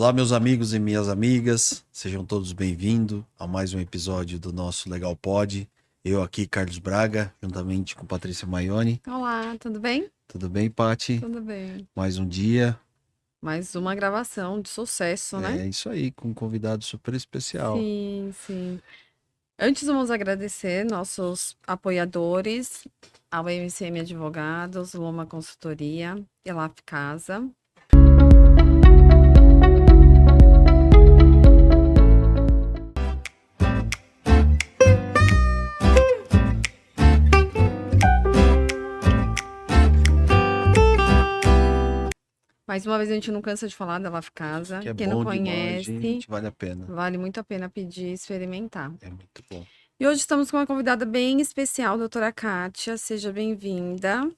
Olá, meus amigos e minhas amigas, sejam todos bem-vindos a mais um episódio do nosso Legal Pod. Eu aqui, Carlos Braga, juntamente com Patrícia Maione. Olá, tudo bem? Tudo bem, Pati? Tudo bem. Mais um dia. Mais uma gravação de sucesso, né? É isso aí, com um convidado super especial. Sim, sim. Antes vamos agradecer nossos apoiadores, ao MCM Advogados, Loma Consultoria e Laf Casa. Mais uma vez, a gente não cansa de falar da Laf Casa. Que é Quem bom não conhece, demais, gente, vale a pena. vale muito a pena pedir e experimentar. É muito bom. E hoje estamos com uma convidada bem especial, doutora Kátia. Seja bem-vinda.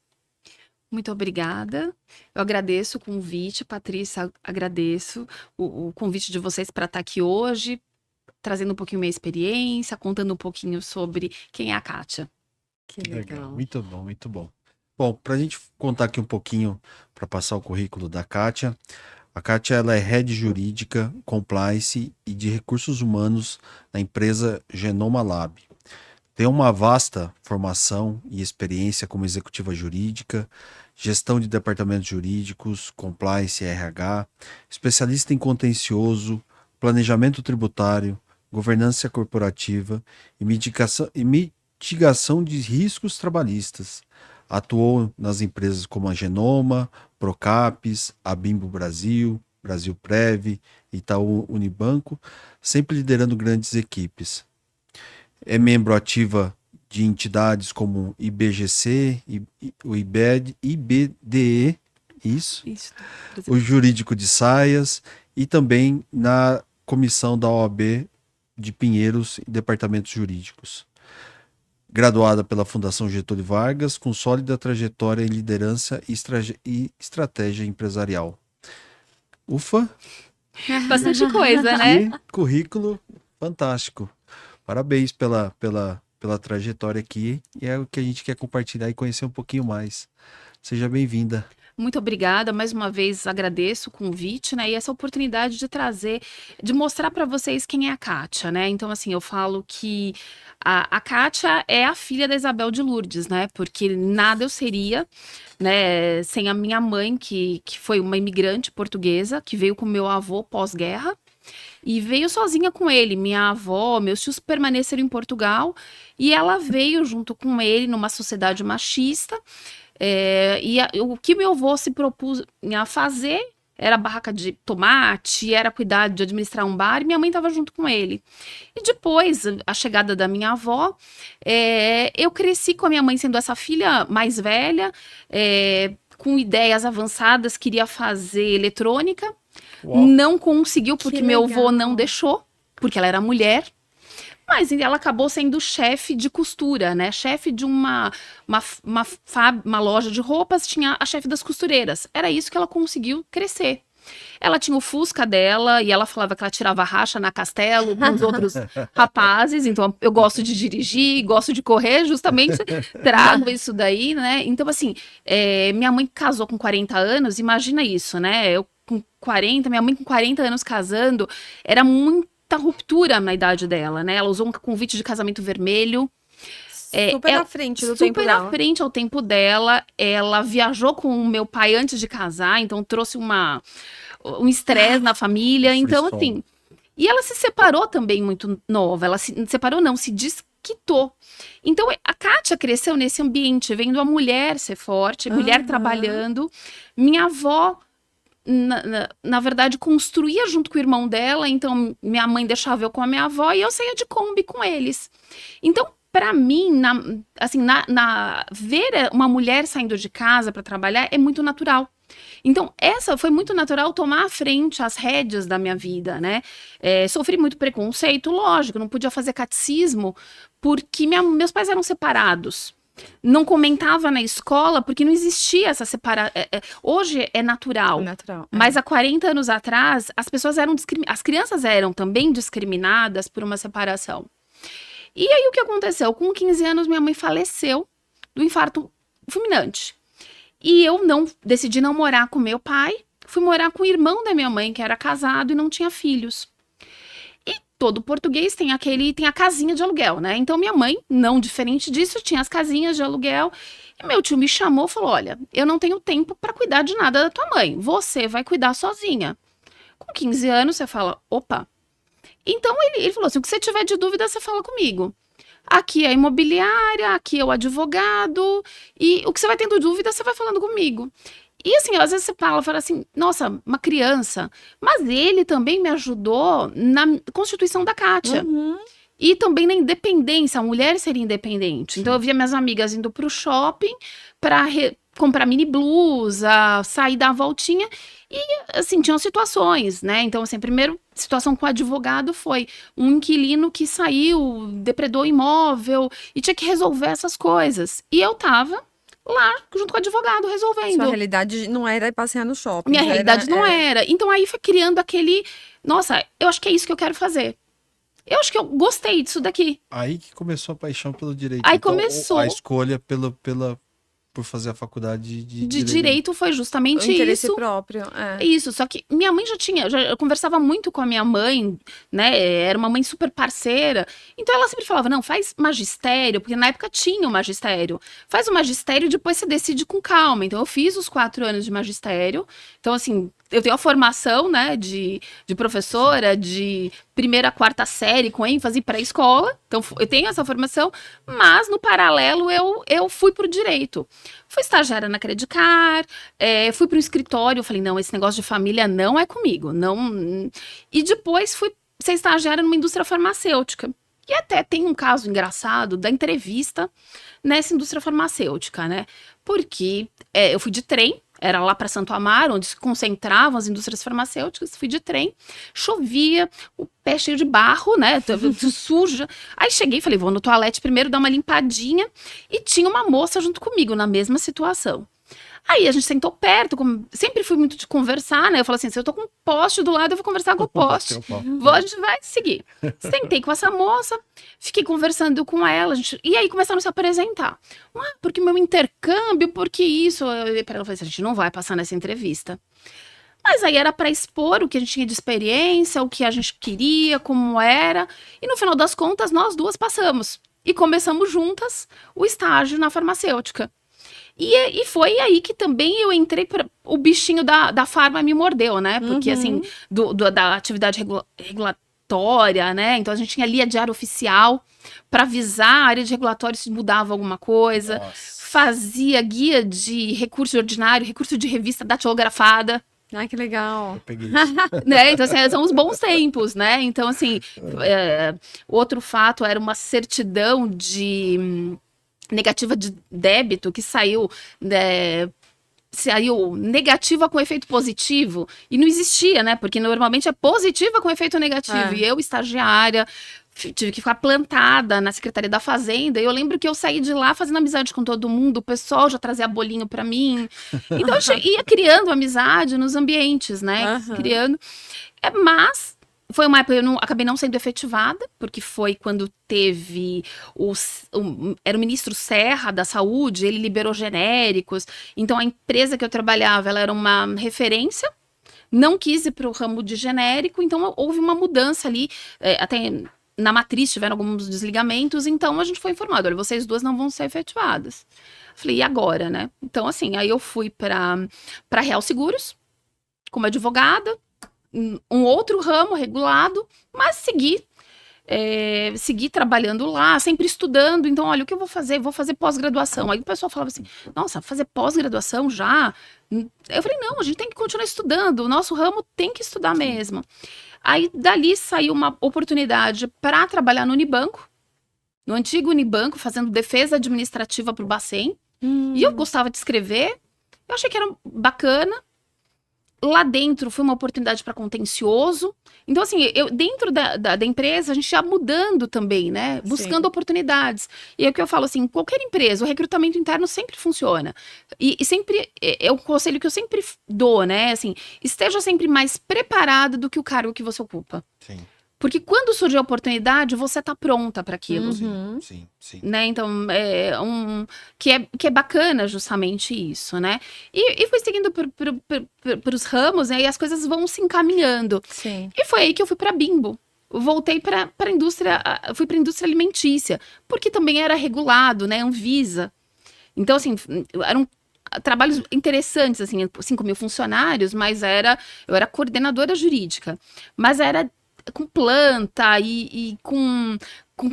Muito obrigada. Eu agradeço o convite, Patrícia, agradeço o convite de vocês para estar aqui hoje, trazendo um pouquinho minha experiência, contando um pouquinho sobre quem é a Kátia. Que legal. Muito bom, muito bom. Bom, para a gente contar aqui um pouquinho, para passar o currículo da Kátia, a Kátia ela é Head Jurídica, Compliance e de Recursos Humanos na empresa Genoma Lab. Tem uma vasta formação e experiência como executiva jurídica, gestão de departamentos jurídicos, compliance e RH, especialista em contencioso, planejamento tributário, governança corporativa e mitigação de riscos trabalhistas. Atuou nas empresas como a Genoma, Procapes, Abimbo Brasil, Brasil Prev, Itaú Unibanco, sempre liderando grandes equipes. É membro ativa de entidades como IBGC, o IBDE, isso, o Jurídico de Saias e também na comissão da OAB de Pinheiros e Departamentos Jurídicos. Graduada pela Fundação Getúlio Vargas, com sólida trajetória em liderança e estratégia empresarial. Ufa! Bastante coisa, né? Que currículo fantástico. Parabéns pela trajetória aqui. E é o que a gente quer compartilhar e conhecer um pouquinho mais. Seja bem-vinda. Muito obrigada, mais uma vez agradeço o convite, né, e essa oportunidade de trazer, de mostrar para vocês quem é a Kátia, né, então assim, eu falo que a Kátia é a filha da Isabel de Lourdes, né, porque nada eu seria, né, sem a minha mãe, que foi uma imigrante portuguesa, que veio com meu avô pós-guerra, e veio sozinha com ele, minha avó, meus tios permaneceram em Portugal, e ela veio junto com ele numa sociedade machista. O que meu avô se propôs a fazer era barraca de tomate, era cuidar de administrar um bar, e minha mãe estava junto com ele. E depois, a chegada da minha avó, eu cresci com a minha mãe sendo essa filha mais velha, com ideias avançadas, queria fazer eletrônica, Uau. não conseguiu porque Que meu avô legal. não deixou, porque ela era mulher. Mas ela acabou sendo chefe de costura, né? Chefe de uma loja de roupas, tinha a chefe das costureiras. Era isso que ela conseguiu crescer. Ela tinha o Fusca dela e ela falava que ela tirava racha na Castelo com os outros rapazes. Então, eu gosto de dirigir, gosto de correr, justamente trago isso daí, né? Então, assim, minha mãe casou com 40 anos, imagina isso, né? Eu com 40, minha mãe com 40 anos casando, era muita ruptura na idade dela, né? Ela usou um convite de casamento vermelho. Super à frente do tempo Super dela. à frente ao tempo dela. Ela viajou com o meu pai antes de casar, então trouxe um estresse na família. Então, Frisson. assim. E ela se separou também muito nova. Ela se separou, não, se desquitou. Então, a Kátia cresceu nesse ambiente, vendo a mulher ser forte, mulher trabalhando. Minha avó, na verdade, construía junto com o irmão dela, então minha mãe deixava eu com a minha avó e eu saía de Kombi com eles. Então, para mim, ver uma mulher saindo de casa para trabalhar é muito natural. Então, essa foi muito natural tomar à frente as rédeas da minha vida, né? Sofri muito preconceito, lógico, não podia fazer catecismo porque meus pais eram separados. Não comentava na escola porque não existia essa separação. Hoje é natural. Mas há 40 anos atrás, as crianças eram também discriminadas por uma separação. E aí o que aconteceu? Com 15 anos, minha mãe faleceu do infarto fulminante. E eu decidi não morar com meu pai. fui morar com o irmão da minha mãe, que era casado e não tinha filhos. E todo português tem a casinha de aluguel, né? Então minha mãe, não diferente disso, tinha as casinhas de aluguel. E meu tio me chamou e falou: olha, eu não tenho tempo para cuidar de nada da tua mãe. Você vai cuidar sozinha. Com 15 anos, você fala: opa. Então ele falou assim: o que você tiver de dúvida, você fala comigo. Aqui é a imobiliária, aqui é o advogado, e o que você vai tendo dúvida, você vai falando comigo. E assim, às vezes você fala assim, nossa, uma criança. Mas ele também me ajudou na constituição da Kátia. Uhum. E também na independência, a mulher seria independente. Então eu via minhas amigas indo pro shopping para comprar mini blusa, sair dar a voltinha. E assim, tinham situações, né? Então assim, a primeira situação com o advogado foi um inquilino que saiu, depredou o imóvel e tinha que resolver essas coisas. E eu tava lá, junto com o advogado, resolvendo. Sua realidade não era passear no shopping. Minha realidade não é. era. Então aí foi criando aquele... Nossa, eu acho que é isso que eu quero fazer. Eu acho que eu gostei disso daqui. Aí que começou a paixão pelo direito. Aí Então, começou. a escolha por fazer a faculdade de Direito foi O justamente interesse isso. próprio. É. Isso, só que minha mãe eu conversava muito com a minha mãe, né? Era uma mãe super parceira. Então ela sempre falava: não, faz magistério, porque na época tinha o magistério. Faz o magistério e depois você decide com calma. Então eu fiz os 4 anos de magistério. Então, assim, eu tenho a formação, né, de professora, de 1ª a 4ª série, com ênfase pré-escola. Então eu tenho essa formação, mas no paralelo eu fui pro direito. Fui estagiária na Credicar, fui para um escritório, eu falei, não, esse negócio de família não é comigo, não. E depois fui ser estagiária numa indústria farmacêutica. E até tem um caso engraçado da entrevista nessa indústria farmacêutica, né? Porque eu fui de trem, era lá para Santo Amaro, onde se concentravam as indústrias farmacêuticas, fui de trem, chovia, o pé cheio de barro, né, suja. Aí cheguei e falei, vou no toalete primeiro dar uma limpadinha, e tinha uma moça junto comigo, na mesma situação. Aí a gente sentou perto, sempre fui muito de conversar, né? Eu falo assim, se eu tô com um poste do lado, eu vou conversar com o poste. A gente vai seguir. Sentei com essa moça, fiquei conversando com ela, e aí começaram a se apresentar. Porque meu intercâmbio, porque isso? Eu olhei pra ela e falei assim, a gente não vai passar nessa entrevista. Mas aí era para expor o que a gente tinha de experiência, o que a gente queria, como era. E no final das contas, nós duas passamos. E começamos juntas o estágio na farmacêutica. E foi aí que também eu entrei o bichinho da farma me mordeu, né? Porque, assim, da atividade regulatória, né? Então, a gente tinha ali a diário oficial para avisar a área de regulatório se mudava alguma coisa. Nossa. Fazia guia de recurso ordinário, recurso de revista datilografada. Ai, que legal. Eu peguei isso. Né? Então, assim, são os bons tempos, né? Então, assim, outro fato era uma certidão de... negativa de débito que saiu negativa com efeito positivo e não existia, né? Porque normalmente é positiva com efeito negativo. E eu, estagiária, tive que ficar plantada na Secretaria da Fazenda. E eu lembro que eu saí de lá fazendo amizade com todo mundo, o pessoal já trazia bolinho pra mim. Então eu ia criando amizade nos ambientes, né? Criando. Mas foi uma época eu acabei não sendo efetivada, porque foi quando teve era o ministro Serra da Saúde, ele liberou genéricos, então a empresa que eu trabalhava, ela era uma referência, não quis ir para o ramo de genérico, então houve uma mudança ali, até na matriz tiveram alguns desligamentos, então a gente foi informado, olha, vocês duas não vão ser efetivadas. Falei, e agora, né? Então assim, aí eu fui para Real Seguros, como advogada, um outro ramo regulado, mas segui trabalhando lá, sempre estudando. Então, olha, o que eu vou fazer? Vou fazer pós-graduação. Aí o pessoal falava assim, nossa, fazer pós-graduação já? Eu falei, não, a gente tem que continuar estudando, o nosso ramo tem que estudar mesmo. Aí, dali saiu uma oportunidade para trabalhar no Unibanco, no antigo Unibanco, fazendo defesa administrativa para o Bacen. E eu gostava de escrever, eu achei que era bacana. Lá dentro foi uma oportunidade para contencioso. Então, assim, dentro da empresa, a gente ia mudando também, né? Buscando oportunidades. E é o que eu falo, assim, qualquer empresa, o recrutamento interno sempre funciona. E sempre, é o conselho que eu sempre dou, né? Assim, esteja sempre mais preparado do que o cargo que você ocupa. Sim. Porque quando surge a oportunidade, você tá pronta para aquilo. Sim. Né? Então, que é bacana justamente isso, né? E fui seguindo para os ramos, né? E as coisas vão se encaminhando. Sim. E foi aí que eu fui para Bimbo. Voltei para a indústria, fui para a indústria alimentícia, porque também era regulado, né? Anvisa. Então, assim, eram trabalhos interessantes, assim, 5 mil funcionários, mas eu era coordenadora jurídica, mas era com planta e com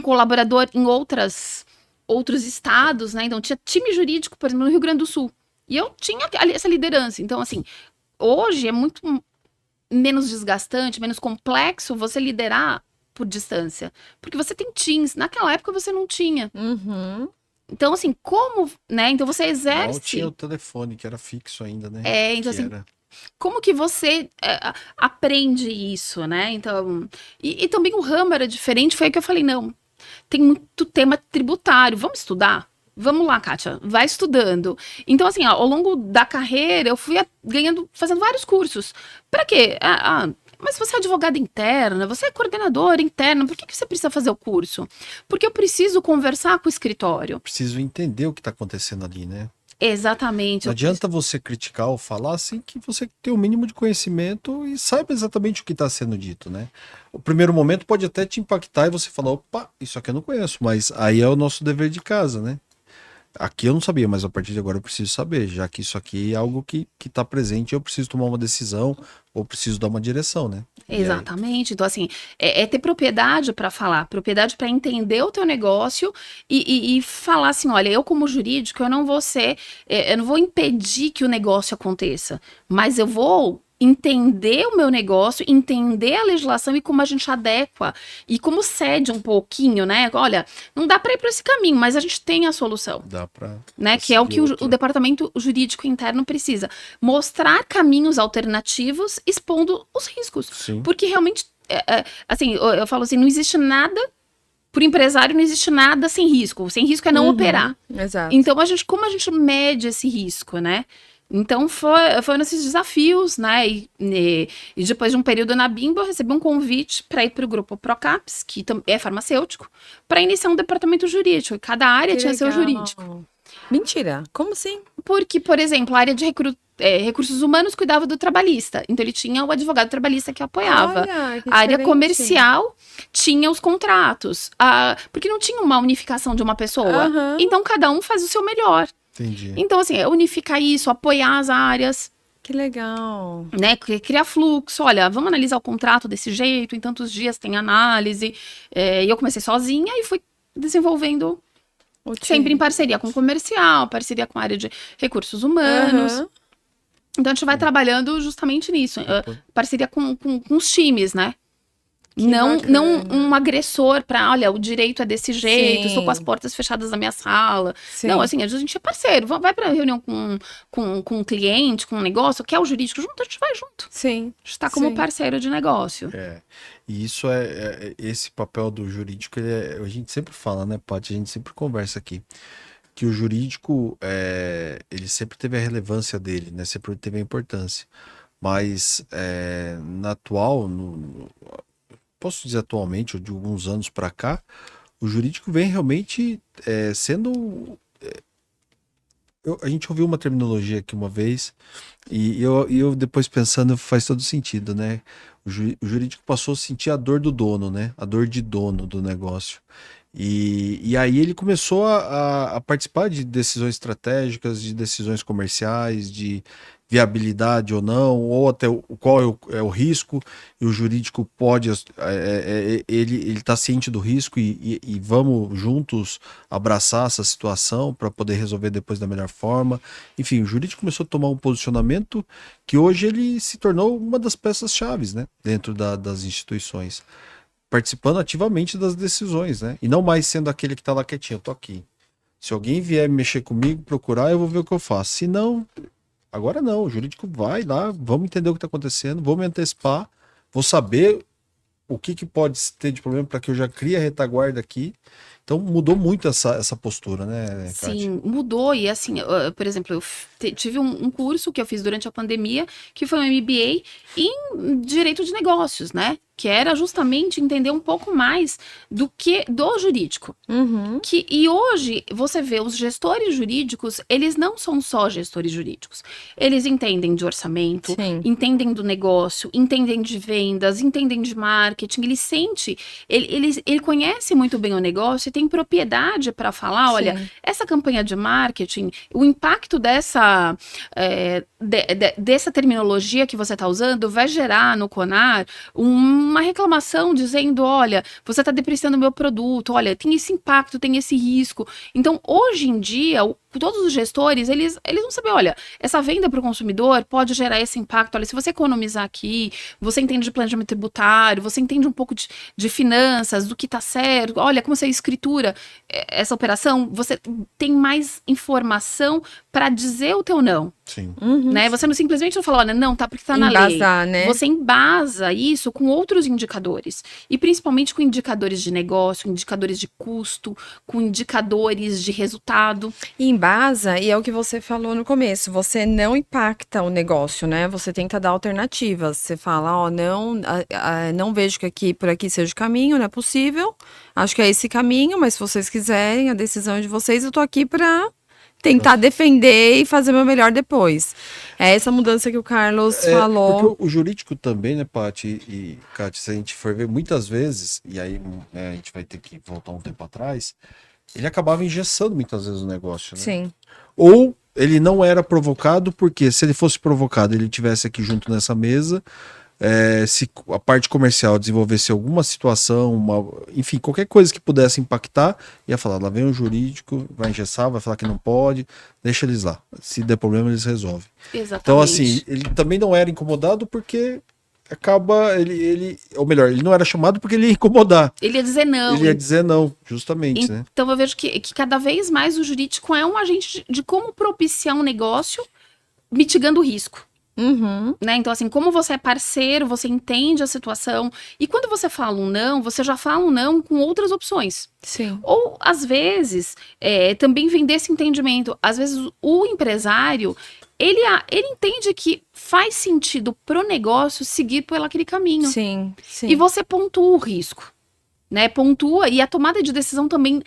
colaborador em outros estados, né? Então, tinha time jurídico, por exemplo, no Rio Grande do Sul. E eu tinha essa liderança. Então, assim, hoje é muito menos desgastante, menos complexo você liderar por distância. Porque você tem teams. Naquela época você não tinha. Uhum. Então, assim, como, né? Então você Mal exerce. tinha o telefone, que era fixo ainda, né? Então, Que assim, era... como que você aprende isso, né? Então, e também o ramo era diferente, foi aí que eu falei, não, tem muito tema tributário, vamos estudar? Vamos lá, Kátia, vai estudando. Então, assim, ó, ao longo da carreira, eu fui fazendo vários cursos. Para quê? Mas você é advogada interna, você é coordenadora interna, por que você precisa fazer o curso? Porque eu preciso conversar com o escritório. Preciso entender o que está acontecendo ali, né? Exatamente. Não adianta você criticar ou falar sem que você tenha o mínimo de conhecimento e saiba exatamente o que está sendo dito, né? O primeiro momento pode até te impactar e você falar, opa, isso aqui eu não conheço, mas aí é o nosso dever de casa, né? Aqui eu não sabia, mas a partir de agora eu preciso saber, já que isso aqui é algo que está presente, eu preciso tomar uma decisão ou preciso dar uma direção, né? E aí, Exatamente. Então, assim, é ter propriedade para falar, propriedade para entender o teu negócio e falar assim: olha, eu, como jurídico, eu não vou eu não vou impedir que o negócio aconteça, mas eu vou entender o meu negócio, entender a legislação e como a gente adequa e como cede um pouquinho, né? Olha, não dá para ir para esse caminho, mas a gente tem a solução. dá para Né, que é o que o departamento jurídico interno precisa. Mostrar caminhos alternativos expondo os riscos. Sim. Porque realmente, assim, eu falo assim, não existe nada, por empresário não existe nada sem risco. Sem risco é não operar. Exato. Então, como a gente mede esse risco, né? Então, foram esses desafios, né? E depois de um período na Bimbo, eu recebi um convite para ir para o grupo Procaps, que é farmacêutico, para iniciar um departamento jurídico. E cada área Que tinha seu legal. jurídico. Mentira, como assim? Porque, por exemplo, a área de recursos humanos cuidava do trabalhista. Então, ele tinha o advogado trabalhista que apoiava. Olha, que A área diferente. comercial tinha os contratos. Porque não tinha uma unificação de uma pessoa. Aham. Então, cada um faz o seu melhor. Entendi. Então, assim, unificar isso, apoiar as áreas, Que legal. né? Criar fluxo. Olha, vamos analisar o contrato desse jeito, em tantos dias tem análise. E eu comecei sozinha e fui desenvolvendo O time. sempre em parceria com o comercial, parceria com a área de recursos humanos. Aham. Então, a gente vai trabalhando justamente nisso. Parceria com os times, né? Não bacana. um agressor para, olha, o direito é desse jeito, estou com as Sim. portas fechadas na minha sala. Sim. Não, assim, a gente é parceiro. Vai para reunião com um cliente, com um negócio, quer o jurídico junto, a gente vai junto. Sim. A gente está como Sim. parceiro de negócio. E isso esse papel do jurídico, a gente sempre fala, né, Paty? A gente sempre conversa aqui. Que o jurídico, ele sempre teve a relevância dele, né? Sempre teve a importância. Mas na atual, posso dizer atualmente, ou de alguns anos para cá, o jurídico vem realmente sendo. A gente ouviu uma terminologia aqui uma vez, e eu depois pensando faz todo sentido, né? O jurídico passou a sentir a dor do dono, né? A dor de dono do negócio. E aí ele começou a participar de decisões estratégicas, de decisões comerciais, de viabilidade ou não, ou até qual é o risco, e o jurídico pode, ele está ciente do risco e vamos juntos abraçar essa situação para poder resolver depois da melhor forma. Enfim, o jurídico começou a tomar um posicionamento que hoje ele se tornou uma das peças-chaves, né, dentro das instituições, participando ativamente das decisões, né? E não mais sendo aquele que tá lá quietinho, eu tô aqui. Se alguém vier mexer comigo, procurar, eu vou ver o que eu faço. Se não, agora não, o jurídico vai lá, vamos entender o que tá acontecendo, vou me antecipar, vou saber o que pode ter de problema para que eu já crie a retaguarda aqui. Então mudou muito essa postura, né, Kátia? Sim, mudou. E assim, por exemplo, eu tive um curso que eu fiz durante a pandemia, que foi um MBA em Direito de Negócios, né? que era justamente entender um pouco mais do jurídico. Uhum. E hoje, você vê, os gestores jurídicos, eles não são só gestores jurídicos. Eles entendem de orçamento, Sim. entendem do negócio, entendem de vendas, entendem de marketing. Ele conhece muito bem o negócio e tem propriedade para falar, olha, Sim. essa campanha de marketing, o impacto dessa terminologia que você está usando vai gerar no CONAR uma reclamação dizendo, olha, você está depreciando o meu produto, olha, tem esse impacto, tem esse risco. Então, hoje em dia, todos os gestores, eles vão saber, olha, essa venda para o consumidor pode gerar esse impacto, olha, se você economizar aqui, você entende de planejamento tributário, você entende um pouco de finanças, do que está certo, olha, como você escritura essa operação, você tem mais informação para dizer o teu não. Sim. Uhum. Né? Você não simplesmente não fala, olha, não, tá porque tá na lei. Embasar, né? Você embasa isso com outros indicadores. E principalmente com indicadores de negócio, indicadores de custo, com indicadores de resultado. E embasa, e é o que você falou no começo, você não impacta o negócio, né? Você tenta dar alternativas. Você fala, ó, não vejo que por aqui seja o caminho, não é possível. Acho que é esse caminho, mas se vocês quiserem, a decisão é de vocês, eu tô aqui pra tentar defender e fazer o meu melhor depois. É essa mudança que o Carlos falou. Porque o jurídico também, né, Paty e Kátia, se a gente for ver muitas vezes, e aí né, a gente vai ter que voltar um tempo atrás, ele acabava engessando muitas vezes o negócio, né? Sim. Ou ele não era provocado, porque se ele fosse provocado, ele tivesse aqui junto nessa mesa, se a parte comercial desenvolvesse alguma situação, enfim, qualquer coisa que pudesse impactar, ia falar, lá vem o jurídico, vai engessar, vai falar que não pode, deixa eles lá. Se der problema, eles resolvem. Exatamente. Então, assim, ele também não era incomodado porque acaba, ou melhor, ele não era chamado porque ele ia incomodar. Ele ia dizer não. Ele ia dizer não, justamente, né? Então eu vejo que cada vez mais o jurídico é um agente de como propiciar um negócio mitigando o risco. Uhum. Né? Então, assim, como você é parceiro, você entende a situação. E quando você fala um não, você já fala um não com outras opções. Sim. Ou, às vezes, também vem desse entendimento. Às vezes, o empresário, ele entende que faz sentido pro negócio seguir por aquele caminho. Sim, sim. E você pontua o risco. Né, pontua, e a tomada de decisão também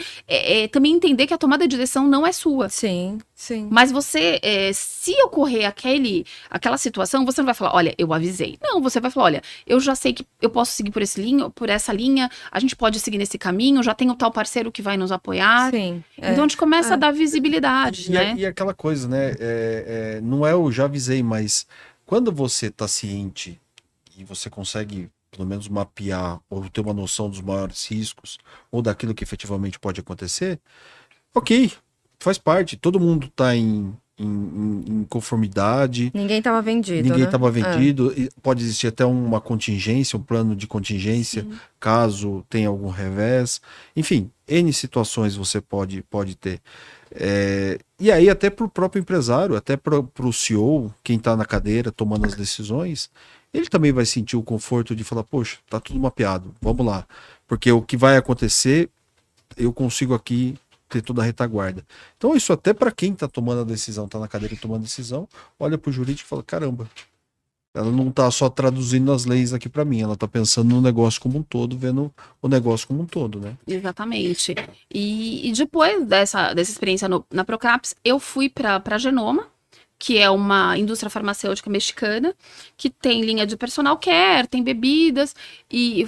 também entender que a tomada de decisão não é sua. Sim, sim. Mas você, se ocorrer aquela situação, você não vai falar, olha, eu avisei. Não, você vai falar, olha, eu já sei que eu posso seguir por essa linha, a gente pode seguir nesse caminho, já tem o tal parceiro que vai nos apoiar. Sim. Então a gente começa a dar visibilidade, né? E aquela coisa, né? Não é o já avisei, mas quando você tá ciente e você consegue pelo menos mapear ou ter uma noção dos maiores riscos ou daquilo que efetivamente pode acontecer, ok, faz parte. Todo mundo está em conformidade. Ninguém estava vendido. Ninguém né? estava vendido. E pode existir até uma contingência, um plano de contingência, Sim. caso tenha algum revés. Enfim, N situações você pode ter. E aí, até para o próprio empresário, até para o CEO, quem está na cadeira tomando as decisões, ele também vai sentir o conforto de falar, poxa, tá tudo mapeado, vamos lá. Porque o que vai acontecer, eu consigo aqui ter toda a retaguarda. Então isso até para quem tá tomando a decisão, tá na cadeira tomando a decisão, olha pro jurídico e fala, caramba, ela não tá só traduzindo as leis aqui para mim, ela tá pensando no negócio como um todo, vendo o negócio como um todo, né? Exatamente. E depois dessa experiência na Procaps, eu fui para Genoma, que é uma indústria farmacêutica mexicana, que tem linha de personal care, tem bebidas, e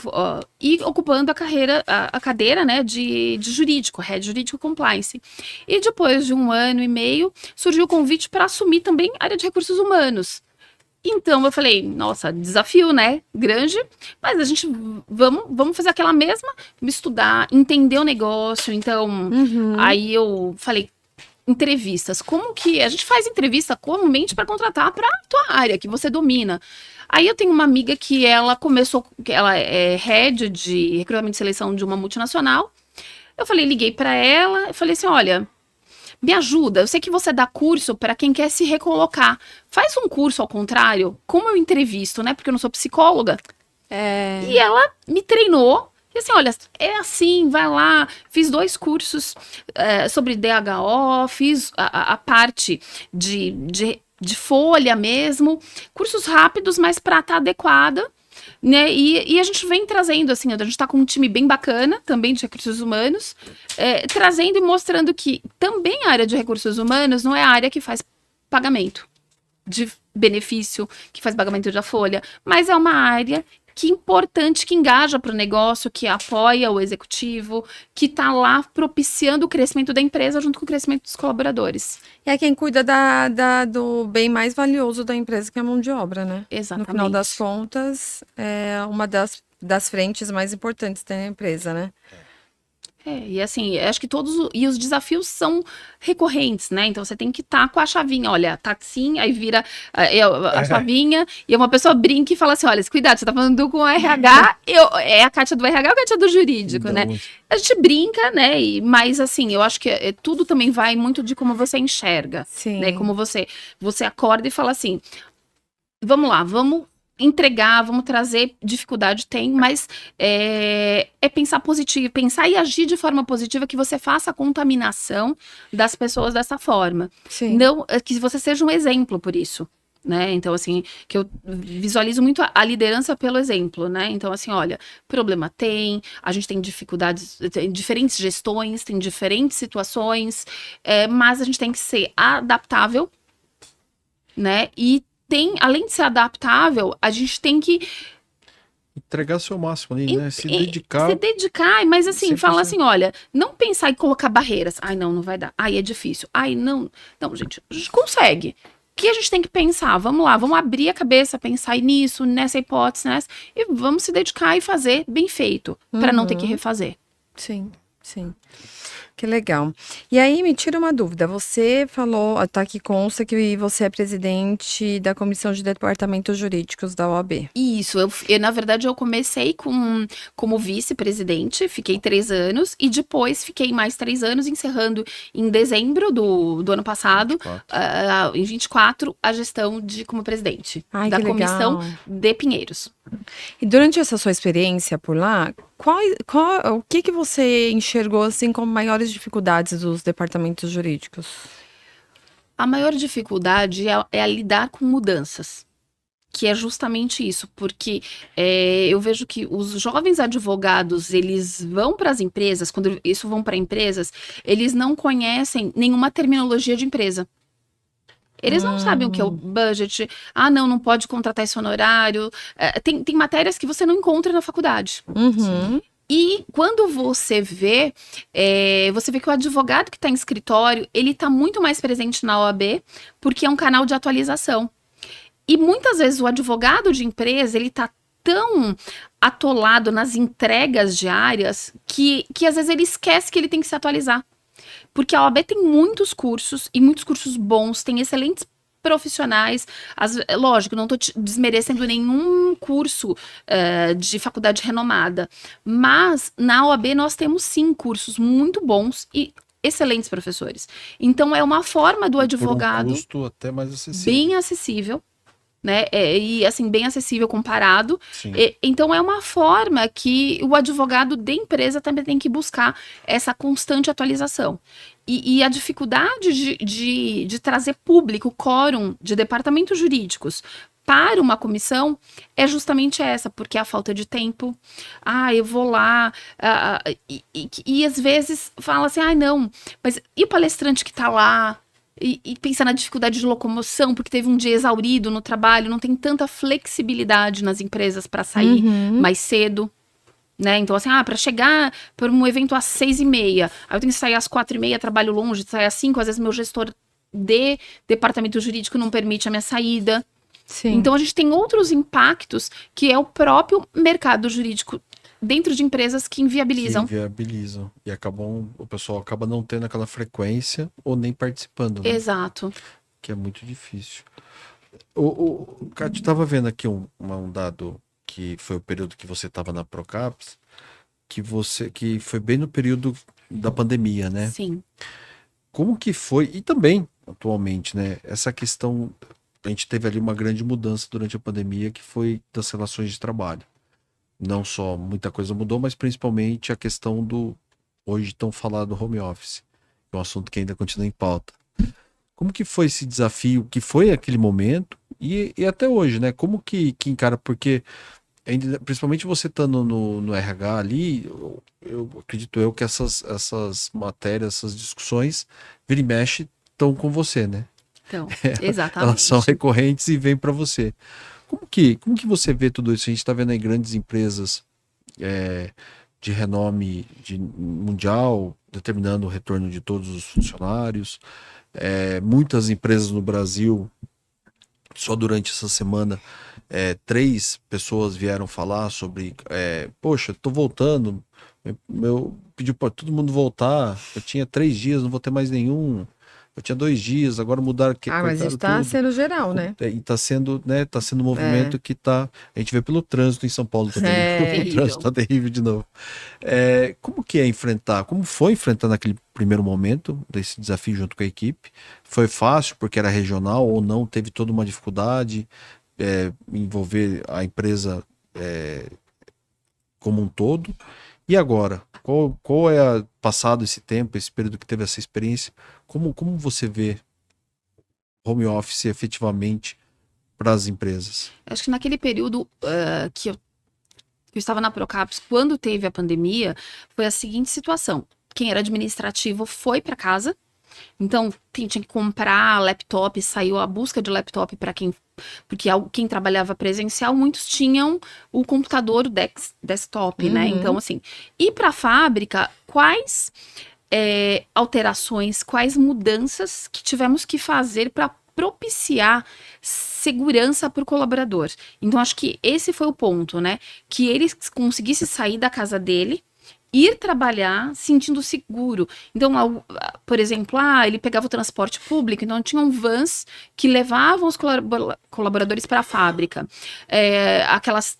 ocupando a cadeira, né, de jurídico, Head Jurídico Compliance. E depois de 1 ano e meio, surgiu o convite para assumir também a área de recursos humanos. Então eu falei, nossa, desafio, né? Grande, mas a gente vamos fazer aquela mesma, estudar, entender o negócio. Então, aí eu falei, entrevistas, como que a gente faz entrevista comumente para contratar para a tua área que você domina. Aí eu tenho uma amiga que ela é head de recrutamento e seleção de uma multinacional. Eu liguei para ela e falei assim, olha, me ajuda, eu sei que você dá curso para quem quer se recolocar. Faz um curso ao contrário, como eu entrevisto, né? Porque eu não sou psicóloga. E ela me treinou. E assim, olha, é assim, vai lá. Fiz 2 cursos sobre DHO, fiz a parte de folha mesmo. Cursos rápidos, mas para estar adequada. né? E a gente vem trazendo, assim, a gente tá com um time bem bacana, também de recursos humanos, trazendo e mostrando que também a área de recursos humanos não é a área que faz pagamento de benefício, que faz pagamento da folha, mas é uma área que importante, que engaja para o negócio, que apoia o executivo, que está lá propiciando o crescimento da empresa junto com o crescimento dos colaboradores. E é quem cuida do bem mais valioso da empresa, que é a mão de obra, né? Exatamente. No final das contas, é uma das frentes mais importantes da empresa, né? E assim, eu acho que e os desafios são recorrentes, né? Então você tem que estar com a chavinha, olha, tá assim, aí vira a chavinha, e uma pessoa brinca e fala assim: olha, cuidado, você tá falando com o RH, é a Kátia do RH ou a Kátia do jurídico, né? A gente brinca, né? Mas assim, eu acho que tudo também vai muito de como você enxerga, Sim. né? Como você acorda e fala assim: vamos lá, vamos entregar, vamos trazer dificuldade, tem, mas é pensar positivo, pensar e agir de forma positiva, que você faça a contaminação das pessoas dessa forma. Sim. Não, que você seja um exemplo por isso. Né? Então, assim, que eu visualizo muito a liderança pelo exemplo, né? Então, assim, olha, problema tem, a gente tem dificuldades, tem diferentes gestões, tem diferentes situações, mas a gente tem que ser adaptável, né? E além de ser adaptável, a gente tem que entregar seu máximo ali, né? Se dedicar. Se dedicar, mas assim, 100%. falar assim, olha, não pensar em colocar barreiras. Ai, não vai dar. Ai, é difícil. Ai, não. Não, gente, a gente consegue. O que a gente tem que pensar? Vamos lá, vamos abrir a cabeça, pensar nisso, nessa hipótese, e vamos se dedicar e fazer bem feito, para não ter que refazer. Sim, sim. Que legal. E aí, me tira uma dúvida. Você falou, tá aqui consta que você é presidente da Comissão de Departamentos Jurídicos da OAB. Isso, na verdade, eu comecei como vice-presidente, fiquei 3 anos, e depois fiquei mais 3 anos, encerrando em dezembro do ano passado, 24. em 24, a gestão como presidente da que Comissão legal. de Pinheiros. E durante essa sua experiência por lá, o que você enxergou assim como maiores dificuldades dos departamentos jurídicos? A maior dificuldade é lidar com mudanças, que é justamente isso, porque eu vejo que os jovens advogados, eles vão para as empresas, quando isso vão para empresas, eles não conhecem nenhuma terminologia de empresa. Eles não sabem o que é o budget. Ah, não pode contratar esse honorário. Tem matérias que você não encontra na faculdade. Uhum. E quando você vê que o advogado que está em escritório, ele está muito mais presente na OAB, porque é um canal de atualização. E muitas vezes o advogado de empresa, ele está tão atolado nas entregas diárias que às vezes ele esquece que ele tem que se atualizar. Porque a OAB tem muitos cursos, e muitos cursos bons, tem excelentes profissionais. Lógico, não estou desmerecendo nenhum curso de faculdade renomada, mas na OAB nós temos sim cursos muito bons e excelentes professores. Então é uma forma do advogado... Por um custo até mais acessível. Bem acessível. Né? E assim, bem acessível comparado. Então é uma forma que o advogado de empresa também tem que buscar essa constante atualização. E a dificuldade de trazer público, quórum de departamentos jurídicos para uma comissão é justamente essa, porque é a falta de tempo. Eu vou lá, e às vezes fala assim, não, mas e o palestrante que está lá? E pensa na dificuldade de locomoção, porque teve um dia exaurido no trabalho, não tem tanta flexibilidade nas empresas para sair mais cedo, né? Então, assim, para chegar para um evento às 6h30, aí eu tenho que sair às 4h30, trabalho longe, sair às 5, às vezes meu gestor de departamento jurídico não permite a minha saída. Sim. Então, a gente tem outros impactos que é o próprio mercado jurídico dentro de empresas que inviabilizam. E o pessoal acaba não tendo aquela frequência ou nem participando. Né? Exato. Que é muito difícil. O Cátia, estava vendo aqui um dado que foi o período que você estava na Procaps, que foi bem no período da pandemia, né? Sim. Como que foi, e também atualmente, né? Essa questão, a gente teve ali uma grande mudança durante a pandemia, que foi das relações de trabalho. Não só muita coisa mudou, mas principalmente a questão do hoje tão falado home office, que é um assunto que ainda continua em pauta. Como que foi esse desafio, que foi aquele momento e até hoje, né? Como que encara, porque principalmente você estando no RH ali, eu acredito que essas matérias, essas discussões, vira e mexe, estão com você, né? Então, Elas são exatamente. recorrentes e vêm para você. Como que você vê tudo isso? A gente está vendo aí grandes empresas de renome mundial, determinando o retorno de todos os funcionários. Muitas empresas no Brasil, só durante essa semana, 3 pessoas vieram falar sobre, poxa, tô voltando, pediu para todo mundo voltar, eu tinha 3 dias, não vou ter mais nenhum, eu tinha 2 dias, agora mudaram, Mas isso cortaram tá tudo. sendo geral, né? E tá sendo, né, tá sendo um É. movimento que a gente vê pelo trânsito em São Paulo também, o trânsito Terrível. tá terrível de novo. Como que é enfrentar, como foi enfrentar naquele primeiro momento desse desafio junto com a equipe? Foi fácil porque era regional ou não? Teve toda uma dificuldade, envolver a empresa como um todo? E agora? Qual é passado esse tempo, esse período que teve essa experiência, como você vê home office efetivamente para as empresas? Acho que naquele período que eu estava na Procaps, quando teve a pandemia, foi a seguinte situação. Quem era administrativo foi para casa, então tinha que comprar laptop, saiu a busca de laptop para quem. Porque quem trabalhava presencial, muitos tinham o computador, o desktop, né? Então, Uhum. assim, ir para a fábrica, quais alterações, quais mudanças que tivemos que fazer para propiciar segurança para o colaborador. Então, acho que esse foi o ponto, né? Que ele conseguisse sair da casa dele, ir trabalhar sentindo seguro. Então, por exemplo, ele pegava o transporte público, então tinham vans que levavam os colaboradores para a fábrica. Aquelas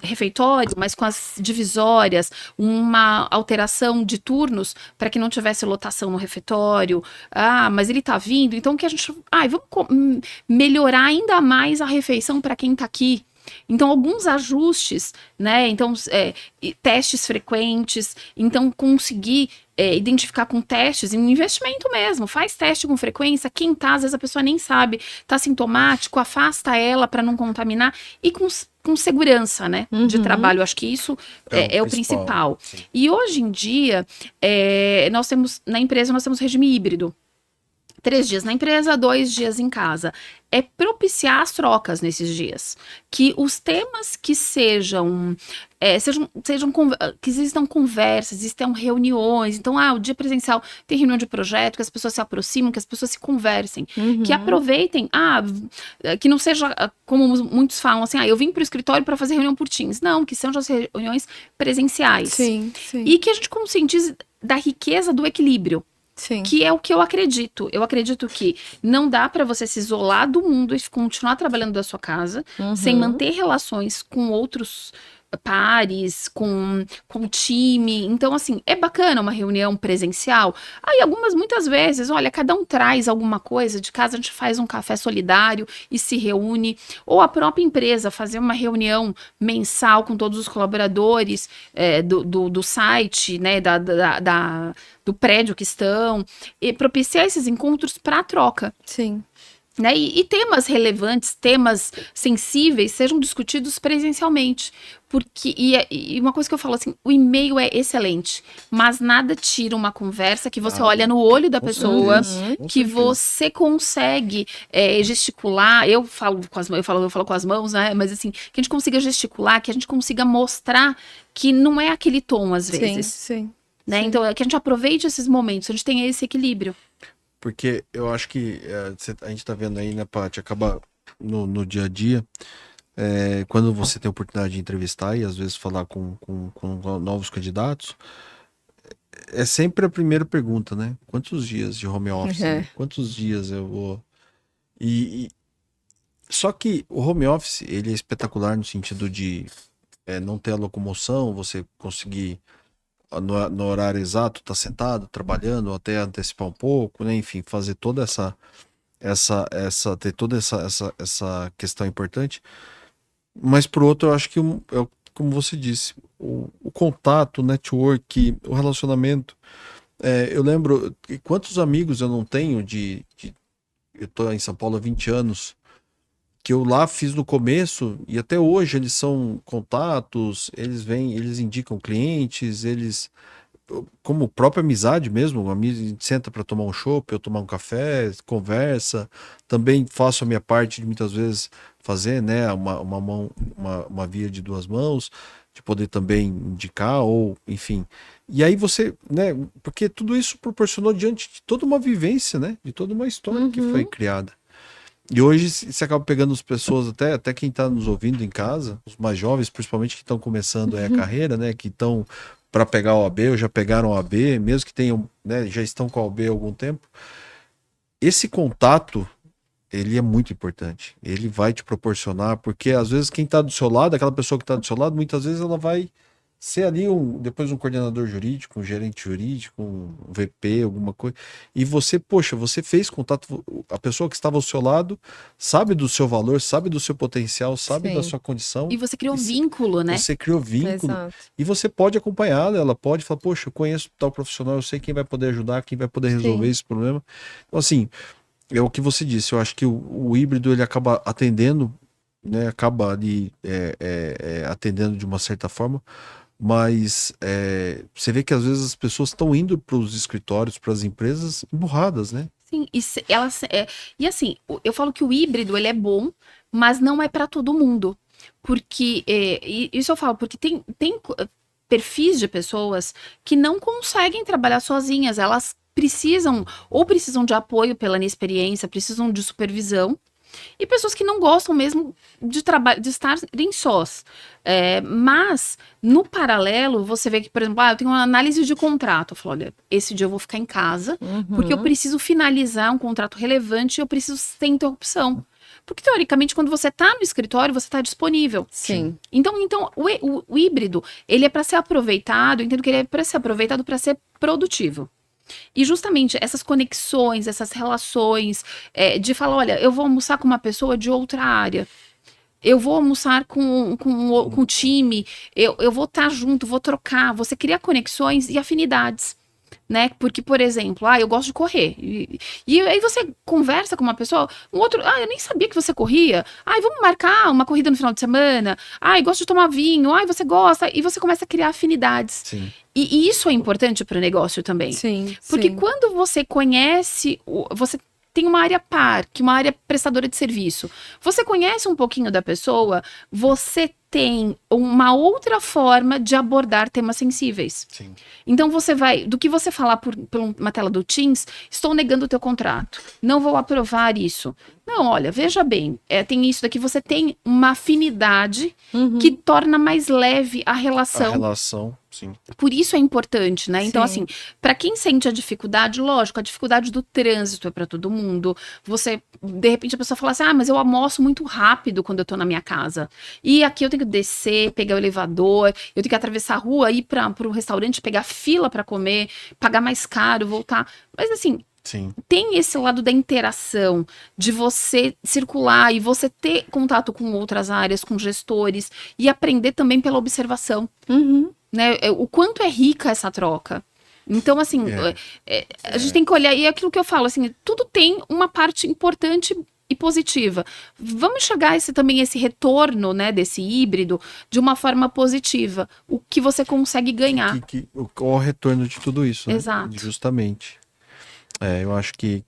refeitórios, mas com as divisórias, uma alteração de turnos para que não tivesse lotação no refeitório. Mas ele está vindo, então que a gente. Vamos melhorar ainda mais a refeição para quem está aqui. Então, alguns ajustes, né? Então, testes frequentes. Então, conseguir identificar com testes, um investimento mesmo. Faz teste com frequência. Quem tá, às vezes a pessoa nem sabe, tá sintomático, afasta ela para não contaminar. E com segurança, né? De Uhum. trabalho. Acho que isso é o principal. Sim. E hoje em dia, na empresa, nós temos regime híbrido. 3 dias na empresa, 2 dias em casa. É propiciar as trocas nesses dias. Que os temas que que existam conversas, existam reuniões. Então, o dia presencial tem reunião de projeto, que as pessoas se aproximam, que as pessoas se conversem. Uhum. Que aproveitem, que não seja como muitos falam assim, eu vim para o escritório para fazer reunião por Teams. Não, que sejam as reuniões presenciais. Sim, sim. E que a gente conscientize da riqueza do equilíbrio. Sim. Que é o que eu acredito. Eu acredito que não dá para você se isolar do mundo e continuar trabalhando da sua casa, sem manter relações com outros pares, com time. Então, assim, é bacana uma reunião presencial. Aí, muitas vezes, olha, cada um traz alguma coisa de casa, a gente faz um café solidário e se reúne. Ou a própria empresa fazer uma reunião mensal com todos os colaboradores do site, né, do prédio que estão, e propiciar esses encontros para troca. Sim. Né? E temas relevantes, temas sensíveis sejam discutidos presencialmente. Porque, e uma coisa que eu falo assim, o e-mail é excelente, mas nada tira uma conversa que você olha no olho da pessoa, que você consegue gesticular. Eu falo com as mãos, né? Mas assim, que a gente consiga gesticular, que a gente consiga mostrar que não é aquele tom às vezes. Sim. Né? Sim. Então, que a gente aproveite esses momentos, a gente tenha esse equilíbrio. Porque eu acho que a gente tá vendo aí, né, Paty, acaba no dia a dia, quando você tem a oportunidade de entrevistar e às vezes falar com novos candidatos, é sempre a primeira pergunta, né? Quantos dias de home office? Né? Quantos dias eu vou... Só que o home office, ele é espetacular no sentido de não ter a locomoção, você conseguir no horário exato, tá sentado, trabalhando, ou até antecipar um pouco, né? Enfim, fazer toda ter toda essa questão importante. Mas por outro, eu acho que, como você disse, o contato, o network, o relacionamento. Eu lembro, quantos amigos eu não tenho eu tô em São Paulo há 20 anos, que eu lá fiz no começo, e até hoje eles são contatos, eles vêm, eles indicam clientes, eles, como própria amizade mesmo, a gente senta para tomar um chopp, eu tomar um café, conversa, também faço a minha parte de muitas vezes fazer, né, uma via de duas mãos, de poder também indicar, ou enfim. E aí você, né, porque tudo isso proporcionou diante de toda uma vivência, né, de toda uma história que foi criada. E hoje você acaba pegando as pessoas, até quem está nos ouvindo em casa, os mais jovens, principalmente que estão começando aí a carreira, né? Que estão para pegar o AB ou já pegaram o AB, mesmo que tenham, né, já estão com o AB há algum tempo. Esse contato, ele é muito importante. Ele vai te proporcionar, porque às vezes quem está do seu lado, aquela pessoa que está do seu lado, muitas vezes ela vai ser ali depois um coordenador jurídico, um gerente jurídico, um VP, alguma coisa. E você, poxa, você fez contato, a pessoa que estava ao seu lado sabe do seu valor, sabe do seu potencial, sabe da Sim. sua condição. E você criou um E se- vínculo, né? Você criou vínculo Exato. e você pode acompanhá-la, ela pode falar, poxa, eu conheço tal profissional, eu sei quem vai poder ajudar, quem vai poder resolver Sim. esse problema. Então, assim, é o que você disse, eu acho que o híbrido ele acaba atendendo, né, acaba ali atendendo de uma certa forma, mas você vê que às vezes as pessoas estão indo para os escritórios, para as empresas emburradas, né? Sim, e assim, eu falo que o híbrido ele é bom, mas não é para todo mundo. Porque, isso eu falo, porque tem perfis de pessoas que não conseguem trabalhar sozinhas, elas precisam de apoio pela inexperiência, precisam de supervisão, e pessoas que não gostam mesmo de estarem sós. Mas, no paralelo, você vê que, por exemplo, eu tenho uma análise de contrato. Eu falo, olha, esse dia eu vou ficar em casa, porque eu preciso finalizar um contrato relevante e eu preciso ter interrupção. Porque, teoricamente, quando você está no escritório, você está disponível. Sim. Então o híbrido, ele é para ser aproveitado, eu entendo que ele é para ser aproveitado para ser produtivo. E justamente essas conexões, essas relações, de falar, olha, eu vou almoçar com uma pessoa de outra área, eu vou almoçar com o time, eu vou estar junto, vou trocar, você cria conexões e afinidades. Né? Porque, por exemplo, eu gosto de correr. E aí você conversa com uma pessoa, um outro, eu nem sabia que você corria. Vamos marcar uma corrida no final de semana. Gosto de tomar vinho. Você gosta. E você começa a criar afinidades. Sim. E isso é importante para o negócio também. Sim. Porque sim. quando você conhece, você tem uma área par, que é uma área prestadora de serviço. Você conhece um pouquinho da pessoa, você tem uma outra forma de abordar temas sensíveis. Sim. Então você vai, do que você falar por uma tela do Teams, estou negando o teu contrato, não vou aprovar isso. Não, olha, veja bem, tem isso daqui, você tem uma afinidade que torna mais leve a A relação. relação, sim. Por isso é importante, né? Então, Sim. assim, para quem sente a dificuldade, lógico, a dificuldade do trânsito é para todo mundo. Você, de repente, a pessoa fala assim: mas eu almoço muito rápido quando eu tô na minha casa. E aqui eu tenho que descer, pegar o elevador, eu tenho que atravessar a rua, ir para o restaurante, pegar fila para comer, pagar mais caro, voltar. Mas, assim, Sim. tem esse lado da interação, de você circular e você ter contato com outras áreas, com gestores, e aprender também pela observação. Né? O quanto é rica essa troca. Então, assim, a gente tem que olhar, e é aquilo que eu falo, assim, tudo tem uma parte importante e positiva. Vamos enxergar esse retorno, né, desse híbrido de uma forma positiva. O que você consegue ganhar. Qual o retorno de tudo isso, né? Exato. Justamente. Eu acho que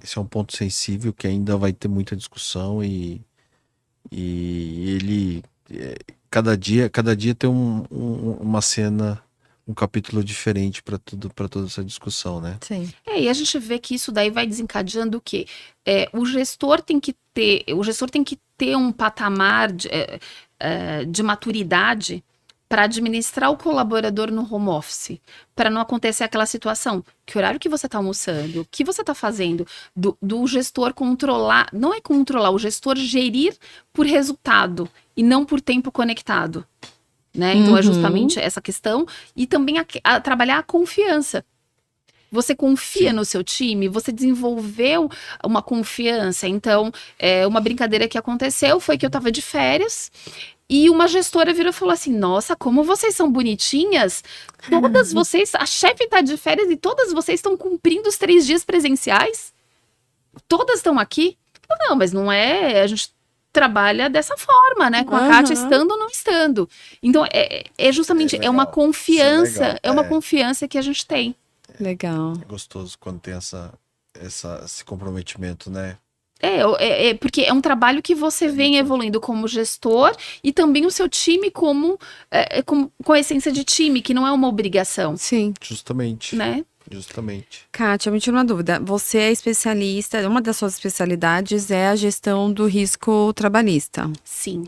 esse é um ponto sensível que ainda vai ter muita discussão e ele cada dia tem uma cena, um capítulo diferente para toda essa discussão, né? Sim. E a gente vê que isso daí vai desencadeando o quê? O gestor tem que ter um patamar de maturidade para administrar o colaborador no home office, para não acontecer aquela situação, que horário que você está almoçando, o que você está fazendo, do gestor controlar, não é controlar, o gestor gerir por resultado e não por tempo conectado, né? Então é justamente essa questão, e também a trabalhar a confiança. Você confia no seu time, você desenvolveu uma confiança. Então, uma brincadeira que aconteceu foi que eu estava de férias e uma gestora virou e falou assim: nossa, como vocês são bonitinhas, todas vocês, a chefe está de férias e todas vocês estão cumprindo os 3 dias presenciais? Todas estão aqui? Não, mas não é, a gente trabalha dessa forma, né? Com a Kátia estando ou não estando. Então, é justamente, É é uma legal. confiança, Isso é legal. é uma confiança que a gente tem. Legal. É gostoso quando tem esse comprometimento, né? Porque é um trabalho que você vem nítido. evoluindo como gestor e também o seu time com a essência de time, que não é uma obrigação, Sim. Justamente. né? Justamente. Kátia, me tira uma dúvida. Você é especialista, uma das suas especialidades é a gestão do risco trabalhista. Sim.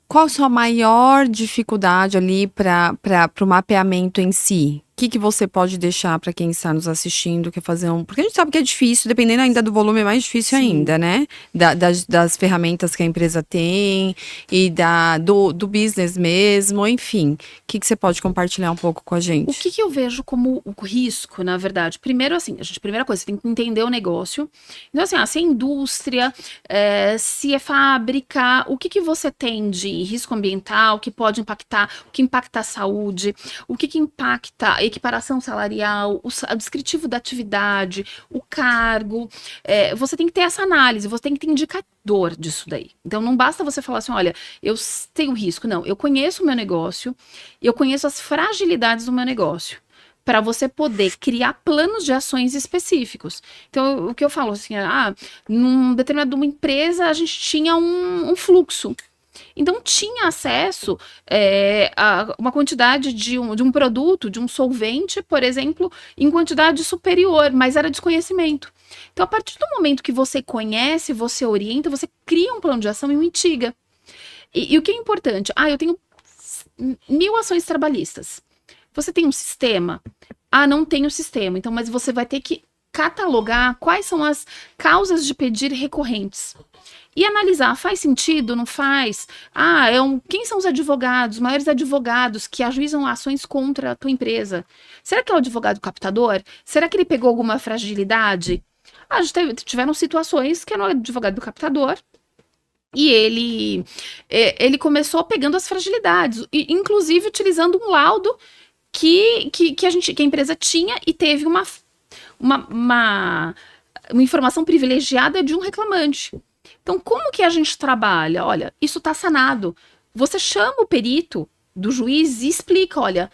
Qual a sua maior dificuldade ali para o mapeamento em si? O que você pode deixar para quem está nos assistindo, quer fazer um... Porque a gente sabe que é difícil, dependendo ainda do volume, é mais difícil Sim. ainda, né? Das ferramentas que a empresa tem e do business mesmo, enfim. O que você pode compartilhar um pouco com a gente? O que eu vejo como o risco, na verdade? Primeiro, assim, primeira coisa, você tem que entender o negócio. Então, assim, se é indústria, se é fábrica, o que você tem de risco ambiental que pode impactar, o que impacta a saúde, o que impacta a equiparação salarial, o descritivo da atividade, o cargo. Você tem que ter essa análise, você tem que ter indicador disso daí. Então, não basta você falar assim, olha, eu tenho risco. Não, eu conheço o meu negócio, eu conheço as fragilidades do meu negócio, para você poder criar planos de ações específicos. Então, o que eu falo assim, num determinado uma empresa, a gente tinha um fluxo. Então, tinha acesso a uma quantidade de um produto, de um solvente, por exemplo, em quantidade superior, mas era desconhecimento. Então, a partir do momento que você conhece, você orienta, você cria um plano de ação e mitiga. E o que é importante? Eu tenho 1000 ações trabalhistas. Você tem um sistema? Não tem o sistema. Então, mas você vai ter que catalogar quais são as causas de pedir recorrentes. E analisar, faz sentido, não faz? Quem são os advogados, os maiores advogados que ajuizam ações contra a tua empresa? Será que é o advogado captador? Será que ele pegou alguma fragilidade? Tiveram situações que era o advogado captador, e ele começou pegando as fragilidades, inclusive utilizando um laudo que a empresa tinha e teve uma informação privilegiada de um reclamante. Então, como que a gente trabalha? Olha, isso está sanado. Você chama o perito do juiz e explica, olha,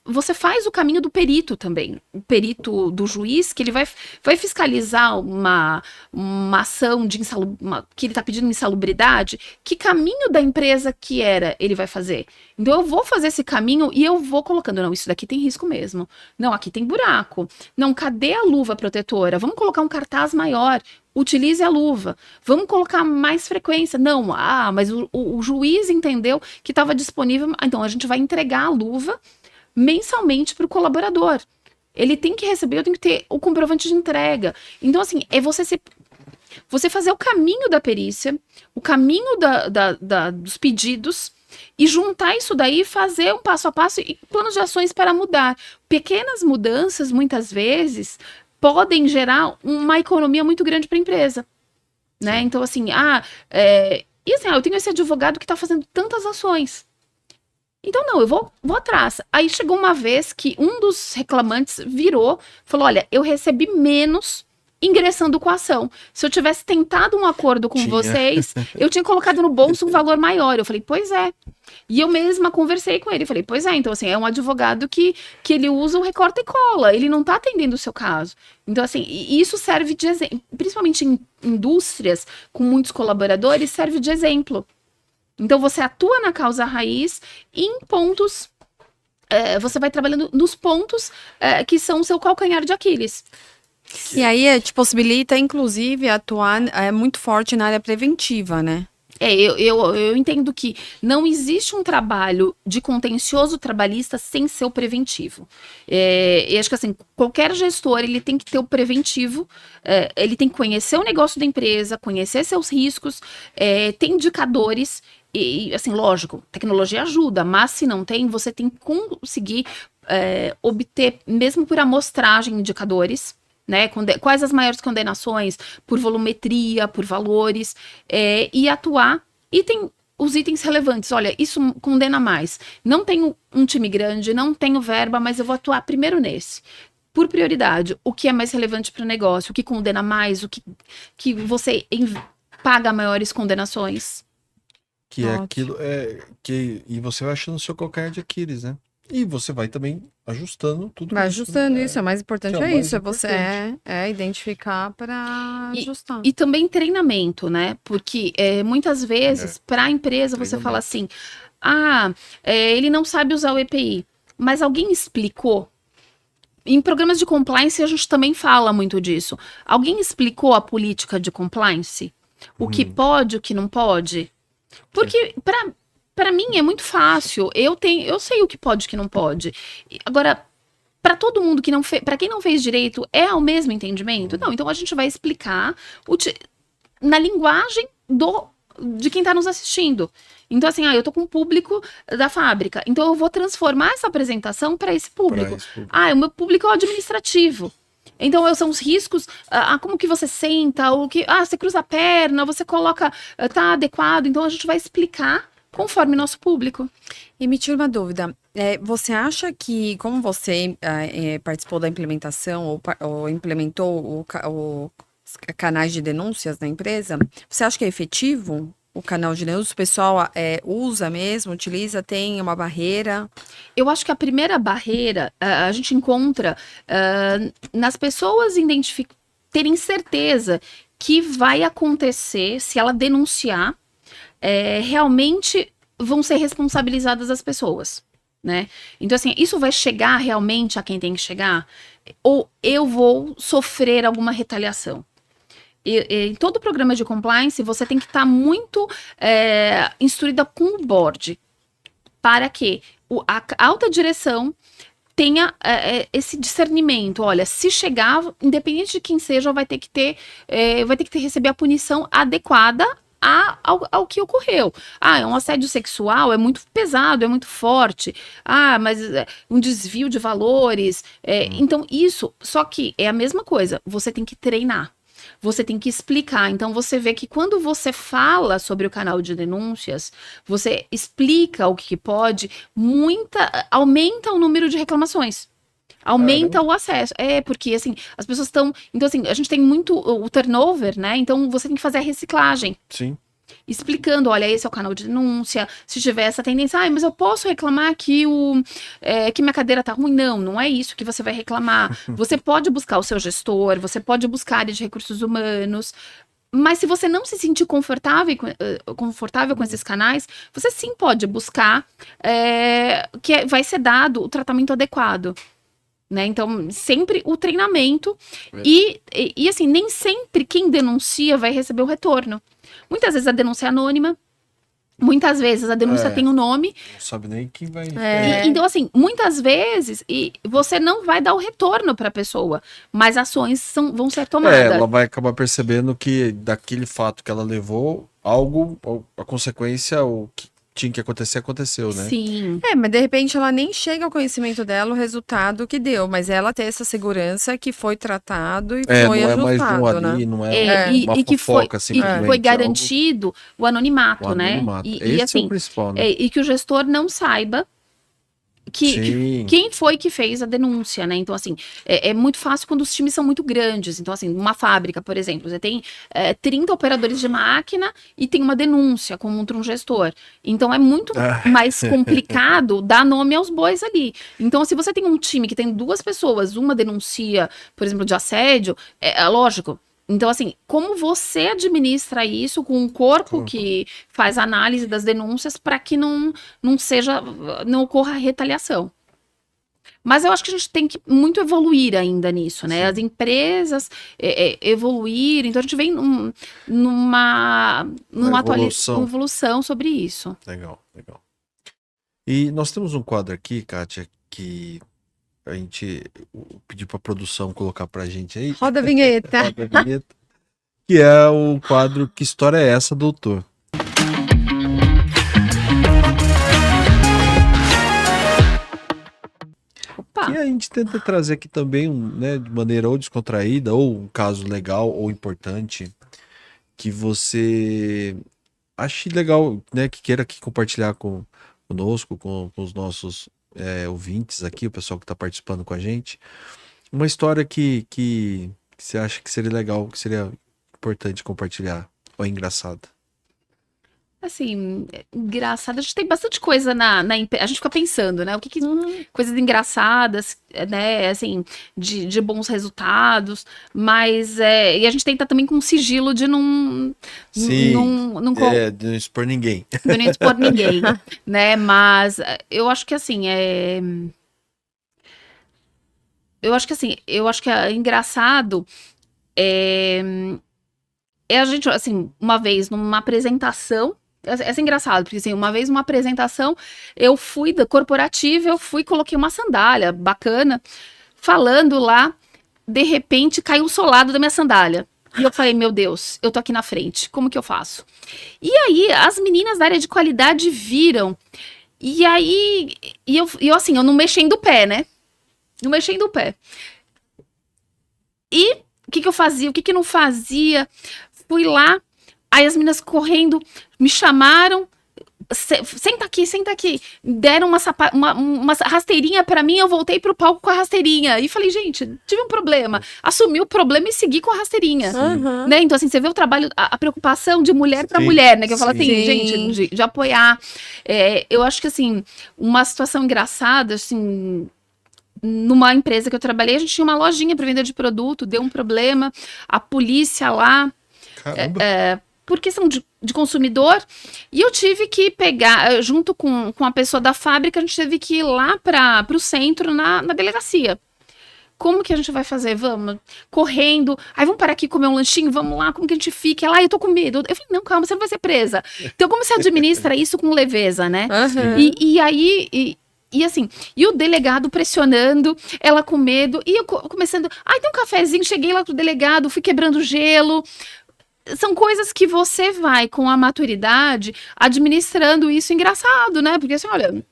você faz o caminho do perito também. O perito do juiz, que ele vai fiscalizar uma ação que ele está pedindo insalubridade, que caminho da empresa que ele vai fazer? Então, eu vou fazer esse caminho e eu vou colocando, não, isso daqui tem risco mesmo. Não, aqui tem buraco. Não, cadê a luva protetora? Vamos colocar um cartaz maior. Utilize a luva. Vamos colocar mais frequência. Não, mas o juiz entendeu que estava disponível. Então, a gente vai entregar a luva mensalmente para o colaborador. Ele tem que receber, eu tenho que ter o comprovante de entrega. Então, assim, é você fazer o caminho da perícia, o caminho dos pedidos, e juntar isso daí, fazer um passo a passo e planos de ações para mudar. Pequenas mudanças, muitas vezes, podem gerar uma economia muito grande para a empresa, né? Então, assim, eu tenho esse advogado que está fazendo tantas ações. Então, não, eu vou atrás. Aí chegou uma vez que um dos reclamantes falou, olha, eu recebi menos ingressando com a ação. Se eu tivesse tentado um acordo com vocês, eu tinha colocado no bolso um valor maior. Eu falei, pois é. E eu mesma conversei com ele. Falei, pois é, então assim, é um advogado que ele usa o recorta e cola. Ele não está atendendo o seu caso. Então assim, isso serve de exemplo. Principalmente em indústrias com muitos colaboradores, serve de exemplo. Então você atua na causa raiz e em pontos... você vai trabalhando nos pontos que são o seu calcanhar de Aquiles. E aí te possibilita, inclusive, atuar muito forte na área preventiva, né? Eu entendo que não existe um trabalho de contencioso trabalhista sem ser o preventivo. Eu acho que assim, qualquer gestor ele tem que ter o preventivo, ele tem que conhecer o negócio da empresa, conhecer seus riscos, tem indicadores, e assim, lógico, tecnologia ajuda, mas se não tem, você tem que conseguir obter, mesmo por amostragem, indicadores, né, quais as maiores condenações por volumetria, por valores, e atuar. E tem os itens relevantes. Olha, isso condena mais. Não tenho um time grande, não tenho verba, mas eu vou atuar primeiro nesse. Por prioridade, o que é mais relevante para o negócio, o que condena mais, o que você paga maiores condenações. Que é Ótimo. aquilo, e você vai achando o seu calcanhar de Aquiles, né? E você vai também ajustando tudo Vai isso. ajustando isso, o mais importante que é o é mais isso, é você importante. identificar para ajustar. E também treinamento, né? Porque muitas vezes, para a empresa, você fala assim: ele não sabe usar o EPI, mas alguém explicou? Em programas de compliance, a gente também fala muito disso. Alguém explicou a política de compliance? O que pode, o que não pode? Porque, para mim, é muito fácil. Eu sei o que pode e o que não pode. Agora, para todo mundo que não fez, para quem não fez direito, é o mesmo entendimento? Não, então a gente vai explicar na linguagem de quem está nos assistindo. Então, assim, eu tô com o público da fábrica, então eu vou transformar essa apresentação para esse público. O meu público é o administrativo. Então, são os riscos, como que você senta, você cruza a perna, você coloca, tá adequado. Então, a gente vai explicar conforme nosso público. E me tira uma dúvida, você acha que, como você participou da implementação ou implementou os canais de denúncias na empresa, você acha que é efetivo o canal de denúncias? O pessoal usa mesmo, utiliza, tem uma barreira? Eu acho que a primeira barreira a gente encontra nas pessoas terem certeza que vai acontecer se ela denunciar, realmente vão ser responsabilizadas as pessoas, né? Então, assim, isso vai chegar realmente a quem tem que chegar? Ou eu vou sofrer alguma retaliação? Em todo programa de compliance, você tem que estar muito instruída com o board, para que a alta direção tenha esse discernimento. Olha, se chegar, independente de quem seja, vai ter que receber a punição adequada ao que ocorreu. É um assédio sexual, é muito pesado, é muito forte. Mas um desvio de valores. Então, isso, só que é a mesma coisa, você tem que treinar. Você tem que explicar. Então, você vê que quando você fala sobre o canal de denúncias, você explica o que pode, aumenta o número de reclamações. Aumenta o acesso. Porque, assim, as pessoas estão... Então, assim, a gente tem muito o turnover, né? Então, você tem que fazer a reciclagem. Sim. Explicando, olha, esse é o canal de denúncia. Se tiver essa tendência, mas eu posso reclamar que minha cadeira tá ruim. Não é isso que você vai reclamar. Você pode buscar o seu gestor, você pode buscar a área de recursos humanos, mas se você não se sentir confortável com esses canais, você sim pode buscar que vai ser dado o tratamento adequado. Né? Então, sempre o treinamento e assim, nem sempre quem denuncia vai receber o retorno. Muitas vezes a denúncia é anônima, muitas vezes a denúncia tem um nome. Não sabe nem quem vai... Então, assim, muitas vezes você não vai dar o retorno para a pessoa, mas ações vão ser tomadas. Ela vai acabar percebendo que daquele fato que ela levou, a consequência, o que tinha que acontecer, aconteceu, né? Sim. Mas de repente ela nem chega ao conhecimento dela o resultado que deu, mas ela tem essa segurança que foi tratado e foi não ajustado, é mais um ali, né? não é uma que fofoca, simplesmente. foi garantido o anonimato, né? Esse assim, é o principal, né? E que o gestor não saiba quem foi que fez a denúncia, né? Então, assim, é muito fácil quando os times são muito grandes. Então, assim, uma fábrica, por exemplo, você tem 30 operadores de máquina e tem uma denúncia contra um gestor. Então, é muito mais complicado dar nome aos bois ali. Então, se você tem um time que tem 2 pessoas, uma denuncia, por exemplo, de assédio, é lógico. Então, assim, como você administra isso com um corpo que faz análise das denúncias para que não ocorra retaliação? Mas eu acho que a gente tem que muito evoluir ainda nisso, né? Sim. As empresas evoluírem, então a gente vem numa evolução sobre isso. Legal. E nós temos um quadro aqui, Kátia, que a gente pediu para a produção colocar pra gente aí. Roda a vinheta. Roda a vinheta. Que é o quadro Que História é Essa, Doutor? Opa. Que a gente tenta trazer aqui também, né, de maneira ou descontraída, ou um caso legal ou importante, que você ache legal, né, que queira aqui compartilhar conosco, com os nossos ouvintes aqui, o pessoal que está participando com a gente. Uma história que você acha que seria legal, que seria importante compartilhar. Ou é engraçada? Assim, engraçado. A gente tem bastante coisa a gente fica pensando, né? O que coisas engraçadas, né? Assim, de bons resultados. Mas e a gente tenta também com sigilo de Sim, não de não expor ninguém. não expor ninguém, né? Mas eu acho que assim, eu acho que é engraçado a gente, assim, uma vez numa apresentação, essa é engraçado, porque assim, uma vez numa apresentação, eu fui da corporativa, coloquei uma sandália bacana, falando lá, de repente caiu um solado da minha sandália. E eu falei, meu Deus, eu tô aqui na frente, como que eu faço? E aí, as meninas da área de qualidade viram, e aí, eu assim, eu não mexendo o pé, né? Não mexendo o pé. E o que eu fazia, o que não fazia? Fui lá, aí as meninas correndo, me chamaram, senta aqui, deram uma rasteirinha pra mim, eu voltei pro palco com a rasteirinha, e falei, gente, tive um problema, assumi o problema e segui com a rasteirinha, né, então assim, você vê o trabalho, a preocupação de mulher pra mulher, né, que eu falo assim, gente, de apoiar, eu acho que assim, uma situação engraçada, assim, numa empresa que eu trabalhei, a gente tinha uma lojinha para venda de produto, deu um problema, a polícia lá, Caramba. por questão de consumidor, e eu tive que pegar, junto com a pessoa da fábrica, a gente teve que ir lá para o centro, na delegacia. Como que a gente vai fazer? Vamos, correndo. Aí vamos parar aqui comer um lanchinho, vamos lá, como que a gente fica? Ela, eu tô com medo. Eu falei, não, calma, você não vai ser presa. Então, como você administra isso com leveza, né? E aí... E assim, e o delegado pressionando, ela com medo, e eu começando, tem um cafezinho, cheguei lá pro delegado, fui quebrando gelo. São coisas que você vai, com a maturidade, administrando isso engraçado, né? Porque assim, olha,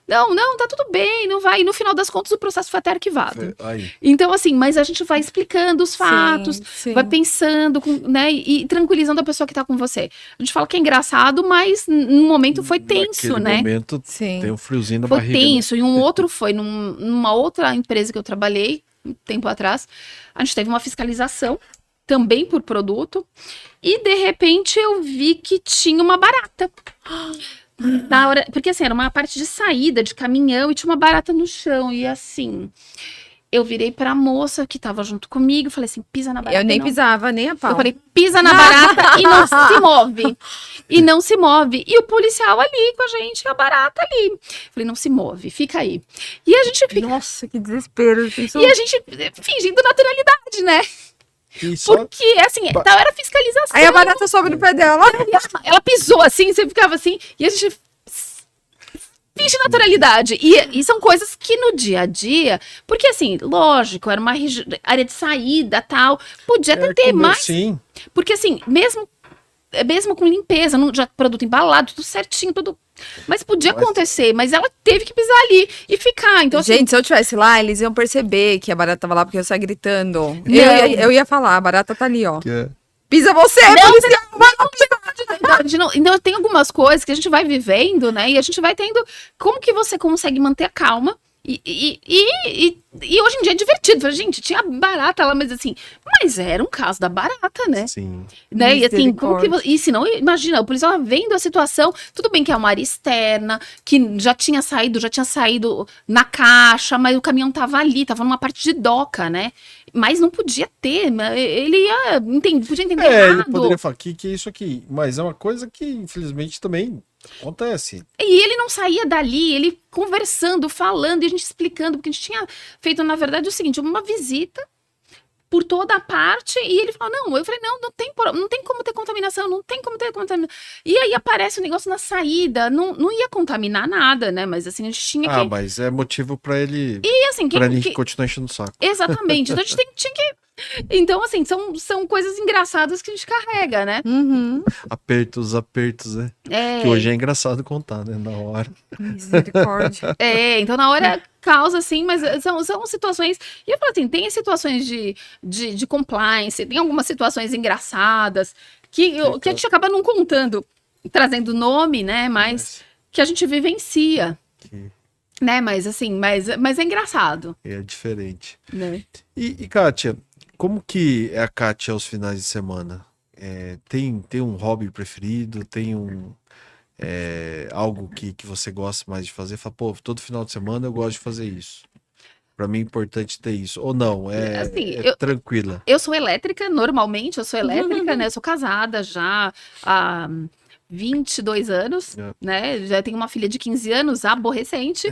não, tá tudo bem, não vai. E no final das contas, o processo foi até arquivado. Aí. Então, assim, mas a gente vai explicando os fatos, sim. vai pensando, né? E tranquilizando a pessoa que tá com você. A gente fala que é engraçado, mas no momento foi tenso, Naquele né? momento Sim. tem um friozinho na Foi barriga. tenso. E um outro foi numa outra empresa que eu trabalhei, um tempo atrás. A gente teve uma fiscalização, também por produto. E, de repente, eu vi que tinha uma barata. Na hora, porque, assim, era uma parte de saída de caminhão e tinha uma barata no chão. E, assim, eu virei pra moça que tava junto comigo. Falei assim, pisa na barata. Eu nem pisava, nem a pau. Eu falei, pisa na barata e não se move. E não se move. E o policial ali com a gente, a barata ali. Falei, não se move, fica aí. E a gente fica... Nossa, que desespero. E a gente fingindo naturalidade, né? E só Porque, assim, então era fiscalização. Aí a barata sobe no pé dela. Ela pisou assim, você ficava assim, e a gente finge naturalidade. E são coisas que no dia a dia, porque assim, lógico, era uma área de saída, tal, podia até ter mais. Sim. Porque assim, mesmo com limpeza, já produto embalado, tudo certinho, tudo. Mas podia acontecer, mas ela teve que pisar ali e ficar. Então, assim, Gente, se eu tivesse lá, eles iam perceber que a barata tava lá porque eu saía gritando. Não. Eu ia falar, a barata tá ali, ó. Que Pisa você, policial! Então tem algumas coisas que a gente vai vivendo, né? E a gente vai tendo. Como que você consegue manter a calma? E hoje em dia é divertido. Fala, gente, tinha barata lá, mas assim, mas era um caso da barata, né? Sim. Né? E assim, como que Misericórdia. e se não, imagina, o policial vendo a situação, tudo bem que é uma área externa, que já tinha saído na caixa, mas o caminhão tava ali, tava numa parte de doca, né? Mas não podia ter, ele podia entender Ele errado. poderia falar, que é isso aqui? Mas é uma coisa que, infelizmente, também acontece. E ele não saía dali, ele conversando, falando, e a gente explicando, porque a gente tinha feito, na verdade, o seguinte, uma visita por toda a parte, e ele falou, não, eu falei, não tem como ter contaminação, não tem como ter contaminação. E aí aparece o negócio na saída, não ia contaminar nada, né, mas assim, a gente tinha que... Mas é motivo pra ele, E assim, pra ele continuar enchendo o saco. Exatamente, então a gente tinha que... Então, assim, são coisas engraçadas que a gente carrega, né? Uhum. Apertos, né? Que hoje é engraçado contar, né? Na hora. Misericórdia. Então na hora causa, assim, mas são situações... E eu falo assim, tem situações de compliance, tem algumas situações engraçadas que a gente acaba não contando, trazendo nome, né? Mas que a gente vivencia. Né? Mas assim, mas é engraçado. É diferente. Né? E Kátia, como que é a Kátia aos finais de semana? tem um hobby preferido? Tem algo que você gosta mais de fazer? Fala, pô, todo final de semana eu gosto de fazer isso. Pra mim é importante ter isso. Ou não, Assim, é tranquila. eu sou elétrica, normalmente eu sou elétrica, né? Eu sou casada já há 22 anos, É. né? Já tenho uma filha de 15 anos, aborrecente,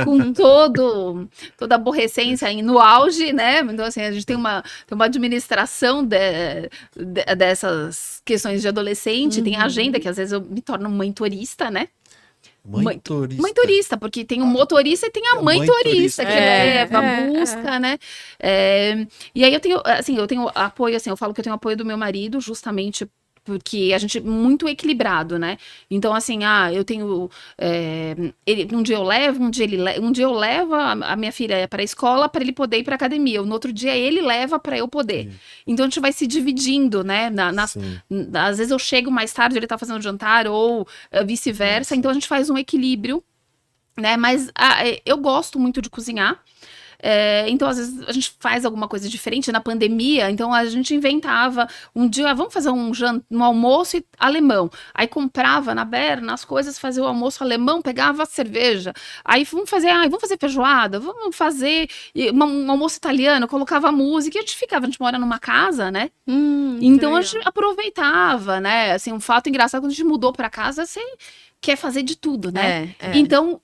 com toda a aborrecência aí no auge, né? Então, assim, a gente tem uma administração dessas questões de adolescente, tem agenda, que às vezes eu me torno mãe turista, né? Mãe Mãe turista. turista, porque tem o motorista e tem a mãe Mãe turista turista. que É, leva, é, busca, né? E aí eu tenho apoio, assim, eu falo que eu tenho apoio do meu marido, justamente porque a gente é muito equilibrado, né? Então, assim, eu tenho. Um dia eu levo, um dia eu levo a minha filha para a escola para ele poder ir para academia. No outro dia ele leva para eu poder. Sim. Então a gente vai se dividindo, né? Sim. Às vezes eu chego mais tarde, ele tá fazendo jantar, ou vice-versa. Nossa. Então a gente faz um equilíbrio, né? Mas eu gosto muito de cozinhar. Então, às vezes, a gente faz alguma coisa diferente na pandemia. Então, a gente inventava um dia, vamos fazer um almoço alemão. Aí comprava na Berna as coisas, fazia o almoço alemão, pegava a cerveja. Aí vamos fazer feijoada, vamos fazer um almoço italiano, colocava música e a gente mora numa casa, né? Que Então a legal. gente aproveitava, né? Assim, um fato engraçado, quando a gente mudou pra casa, você quer fazer de tudo, né? Então,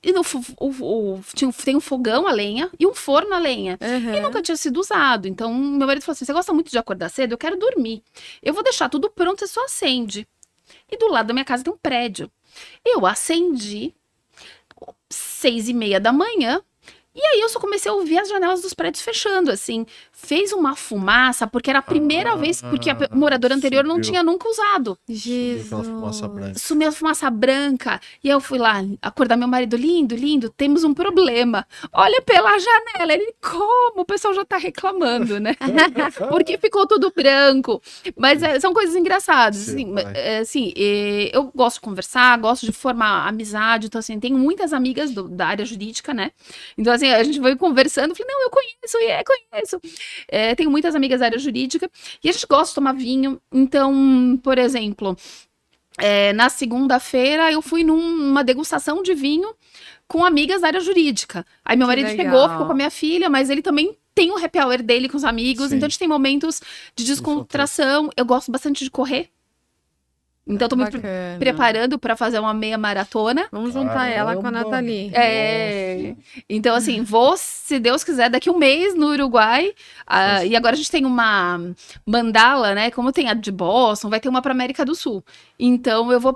tem um fogão a lenha e um forno a lenha. E Uhum. nunca tinha sido usado. Então, meu marido falou assim: você gosta muito de acordar cedo? Eu quero dormir. Eu vou deixar tudo pronto, você só acende. E do lado da minha casa tem um prédio. Eu acendi 6:30 da manhã. E aí eu só comecei a ouvir as janelas dos prédios fechando, assim. Fez uma fumaça, porque era a primeira vez, porque a moradora anterior não Subiu. tinha nunca usado. Subiu aquela fumaça Jesus. branca. Sumiu a fumaça branca. E aí eu fui lá acordar meu marido. Lindo, lindo, temos um problema. Olha pela janela. Ele, como? O pessoal já tá reclamando, né? Porque ficou tudo branco. Mas são coisas engraçadas. Você Assim, vai. eu gosto de conversar, gosto de formar amizade. Então, assim, tenho muitas amigas da área jurídica, né? Então, assim, a gente foi conversando. Falei, não, eu conheço. Tenho muitas amigas da área jurídica. E a gente gosta de tomar vinho. Então, por exemplo, na segunda-feira eu fui numa degustação de vinho com amigas da área jurídica. Aí meu Que marido legal. chegou, ficou com a minha filha, mas ele também tem o happy hour dele com os amigos. Sim. Então a gente tem momentos de descontração. Eu gosto bastante de correr. Então tô me Bacana. preparando para fazer uma meia maratona. Vamos juntar ela com a Caramba. Nathalie. Então, assim, vou, se Deus quiser, daqui um mês no Uruguai. E agora a gente tem uma mandala, né? Como tem a de Boston, vai ter uma para América do Sul. Então, eu vou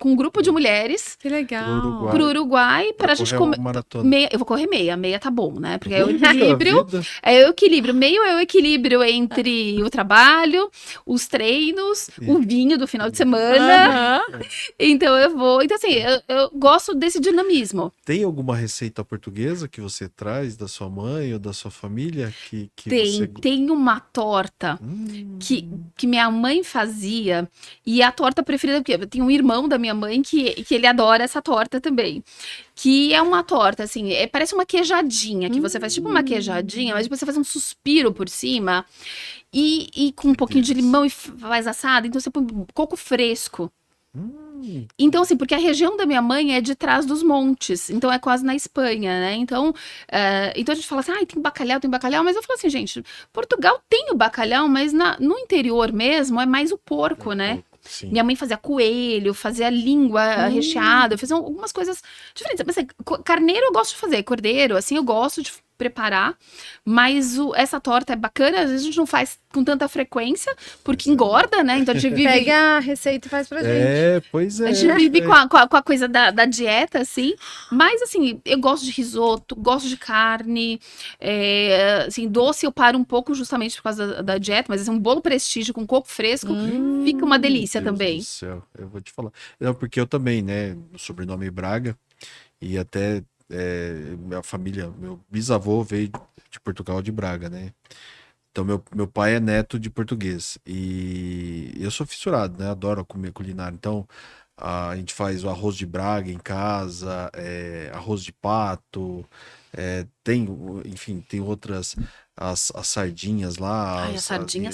com um grupo de mulheres Que legal. Pro Uruguai. pro Uruguai pra gente correr uma comer. maratona. Eu vou correr meia tá bom, né? Porque é o Puxa equilíbrio. vida. Meio é o equilíbrio entre o trabalho, os treinos, o vinho do final de semana. Aham. Então eu vou. Então, assim, eu gosto desse dinamismo. Tem alguma receita portuguesa que você traz da sua mãe ou da sua família que você... Tem uma torta que minha mãe fazia, e a torta preferida, porque eu tenho um irmão da minha mãe que ele adora essa torta também. Que é uma torta, assim, parece uma queijadinha, que você faz tipo uma queijadinha, mas depois você faz um suspiro por cima, e com um pouquinho de delícia. limão e faz assado, então você põe coco fresco. Hum, Então, assim, porque a região da minha mãe é de trás dos montes, então é quase na Espanha, né? Então, então a gente fala assim, tem bacalhau, mas eu falo assim, gente, Portugal tem o bacalhau, mas no interior mesmo é mais o porco, né? sim. Minha mãe fazia coelho, fazia língua recheada, fazia algumas coisas diferentes. Mas, assim, carneiro eu gosto de fazer, cordeiro, assim, eu gosto de preparar, mas essa torta é bacana, às vezes a gente não faz com tanta frequência, porque engorda, né? Então a gente vive... Pega a receita e faz pra gente. Pois é. A gente vive com a coisa da dieta, assim. Mas, assim, eu gosto de risoto, gosto de carne. Assim, doce eu paro um pouco justamente por causa da dieta, mas assim, um bolo prestígio com coco fresco fica uma delícia Deus também. do céu, eu vou te falar. Não, porque eu também, né? Meu sobrenome é Braga e até minha família, meu bisavô veio de Portugal, de Braga, né? Então meu pai é neto de português e eu sou fissurado, né? Adoro comer culinária. Então a gente faz o arroz de Braga em casa, arroz de pato, Enfim, tem outras, as sardinhas lá. Ai, a sardinha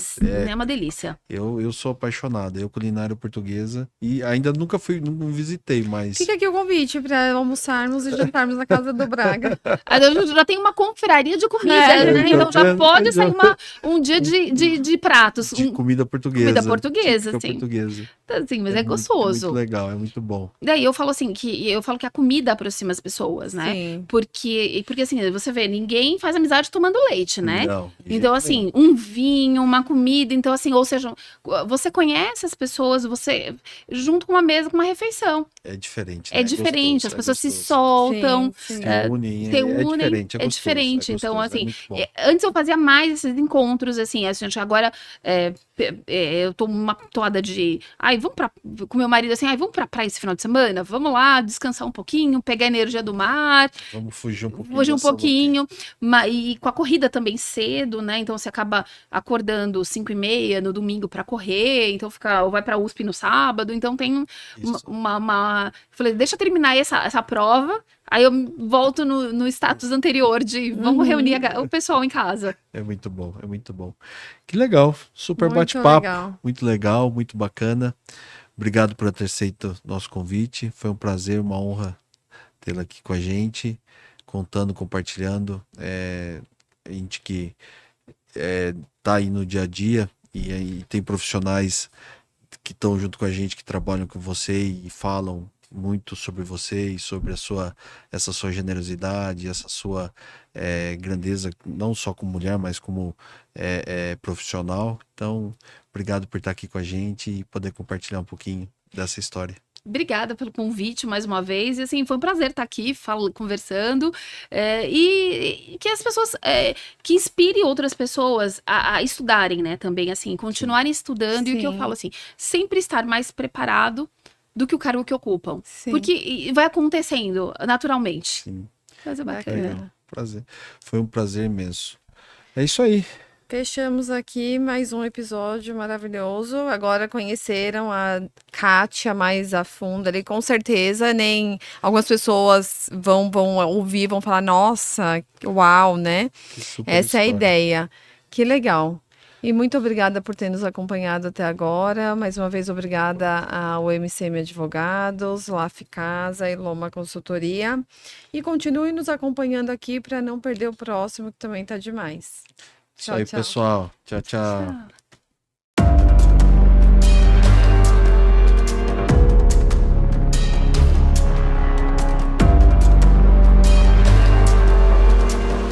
é uma delícia. Eu sou apaixonado, culinária portuguesa, e ainda nunca fui, não visitei, mas Fica aqui o convite para almoçarmos e jantarmos na casa do Braga. Eu já tem uma confraria de comida, É. né? Então já pode sair um dia de pratos. de comida portuguesa. Comida portuguesa, típica sim. portuguesa. Então, assim, mas é muito gostoso. legal, é muito bom. Daí eu falo assim, que a comida aproxima as pessoas, né? Sim. Porque assim, você vê, ninguém faz amizade tomando leite, né? Não, de Então, jeito assim, um vinho, uma comida, então, assim, ou seja, você conhece as pessoas, você, junto com uma mesa, com uma refeição. nenhum. É diferente, É né? diferente, gostoso, as pessoas se gostoso. soltam, Sim, sim. Se unem, se é unem, diferente, é é gostoso, diferente. é Então, gostoso, é assim, muito bom. antes eu fazia mais esses encontros, assim, a gente agora, eu tô uma toada de, com meu marido, assim, vamos pra praia esse final de semana? Vamos lá, descansar um pouquinho, pegar a energia do mar, Vamos fugir um pouquinho fugir um dessa pouquinho, e com a corrida também cedo, né? Então você acaba acordando 5h30 no domingo pra correr, então ou vai pra USP no sábado, então tem Isso. falei, deixa eu terminar essa prova, aí eu volto no status anterior de vamos reunir o pessoal em casa. É muito bom, é muito bom. Que legal, super Muito bate-papo, legal. muito legal, muito bacana. Obrigado por ter aceito nosso convite. Foi um prazer, uma honra tê-la aqui com a gente, contando, compartilhando. A gente que tá aí no dia a dia e aí tem profissionais que estão junto com a gente, que trabalham com você e falam muito sobre você e sobre essa sua generosidade, essa sua grandeza, não só como mulher, mas como profissional. Então, obrigado por estar aqui com a gente e poder compartilhar um pouquinho dessa história. Obrigada pelo convite mais uma vez. E assim, foi um prazer estar aqui conversando. E que as pessoas. Que inspire outras pessoas a estudarem, né? Também, assim, continuarem estudando. E o que eu Sim. falo assim, sempre estar mais preparado do que o cargo que ocupam. Sim. Porque vai acontecendo naturalmente. Sim, Mas é bacana. legal. Prazer. Foi um prazer imenso. É isso aí. Fechamos aqui mais um episódio maravilhoso. Agora conheceram a Kátia mais a fundo ali, com certeza. Nem algumas pessoas vão ouvir, vão falar, nossa, uau, né? Que super Essa é a história. ideia. Que legal. E muito obrigada por ter nos acompanhado até agora. Mais uma vez, obrigada ao MCM Advogados, LAF Casa e Loma Consultoria. E continue nos acompanhando aqui para não perder o próximo, que também tá demais. Isso aí, Tchau, tchau. pessoal. Tchau, tchau. Tchau.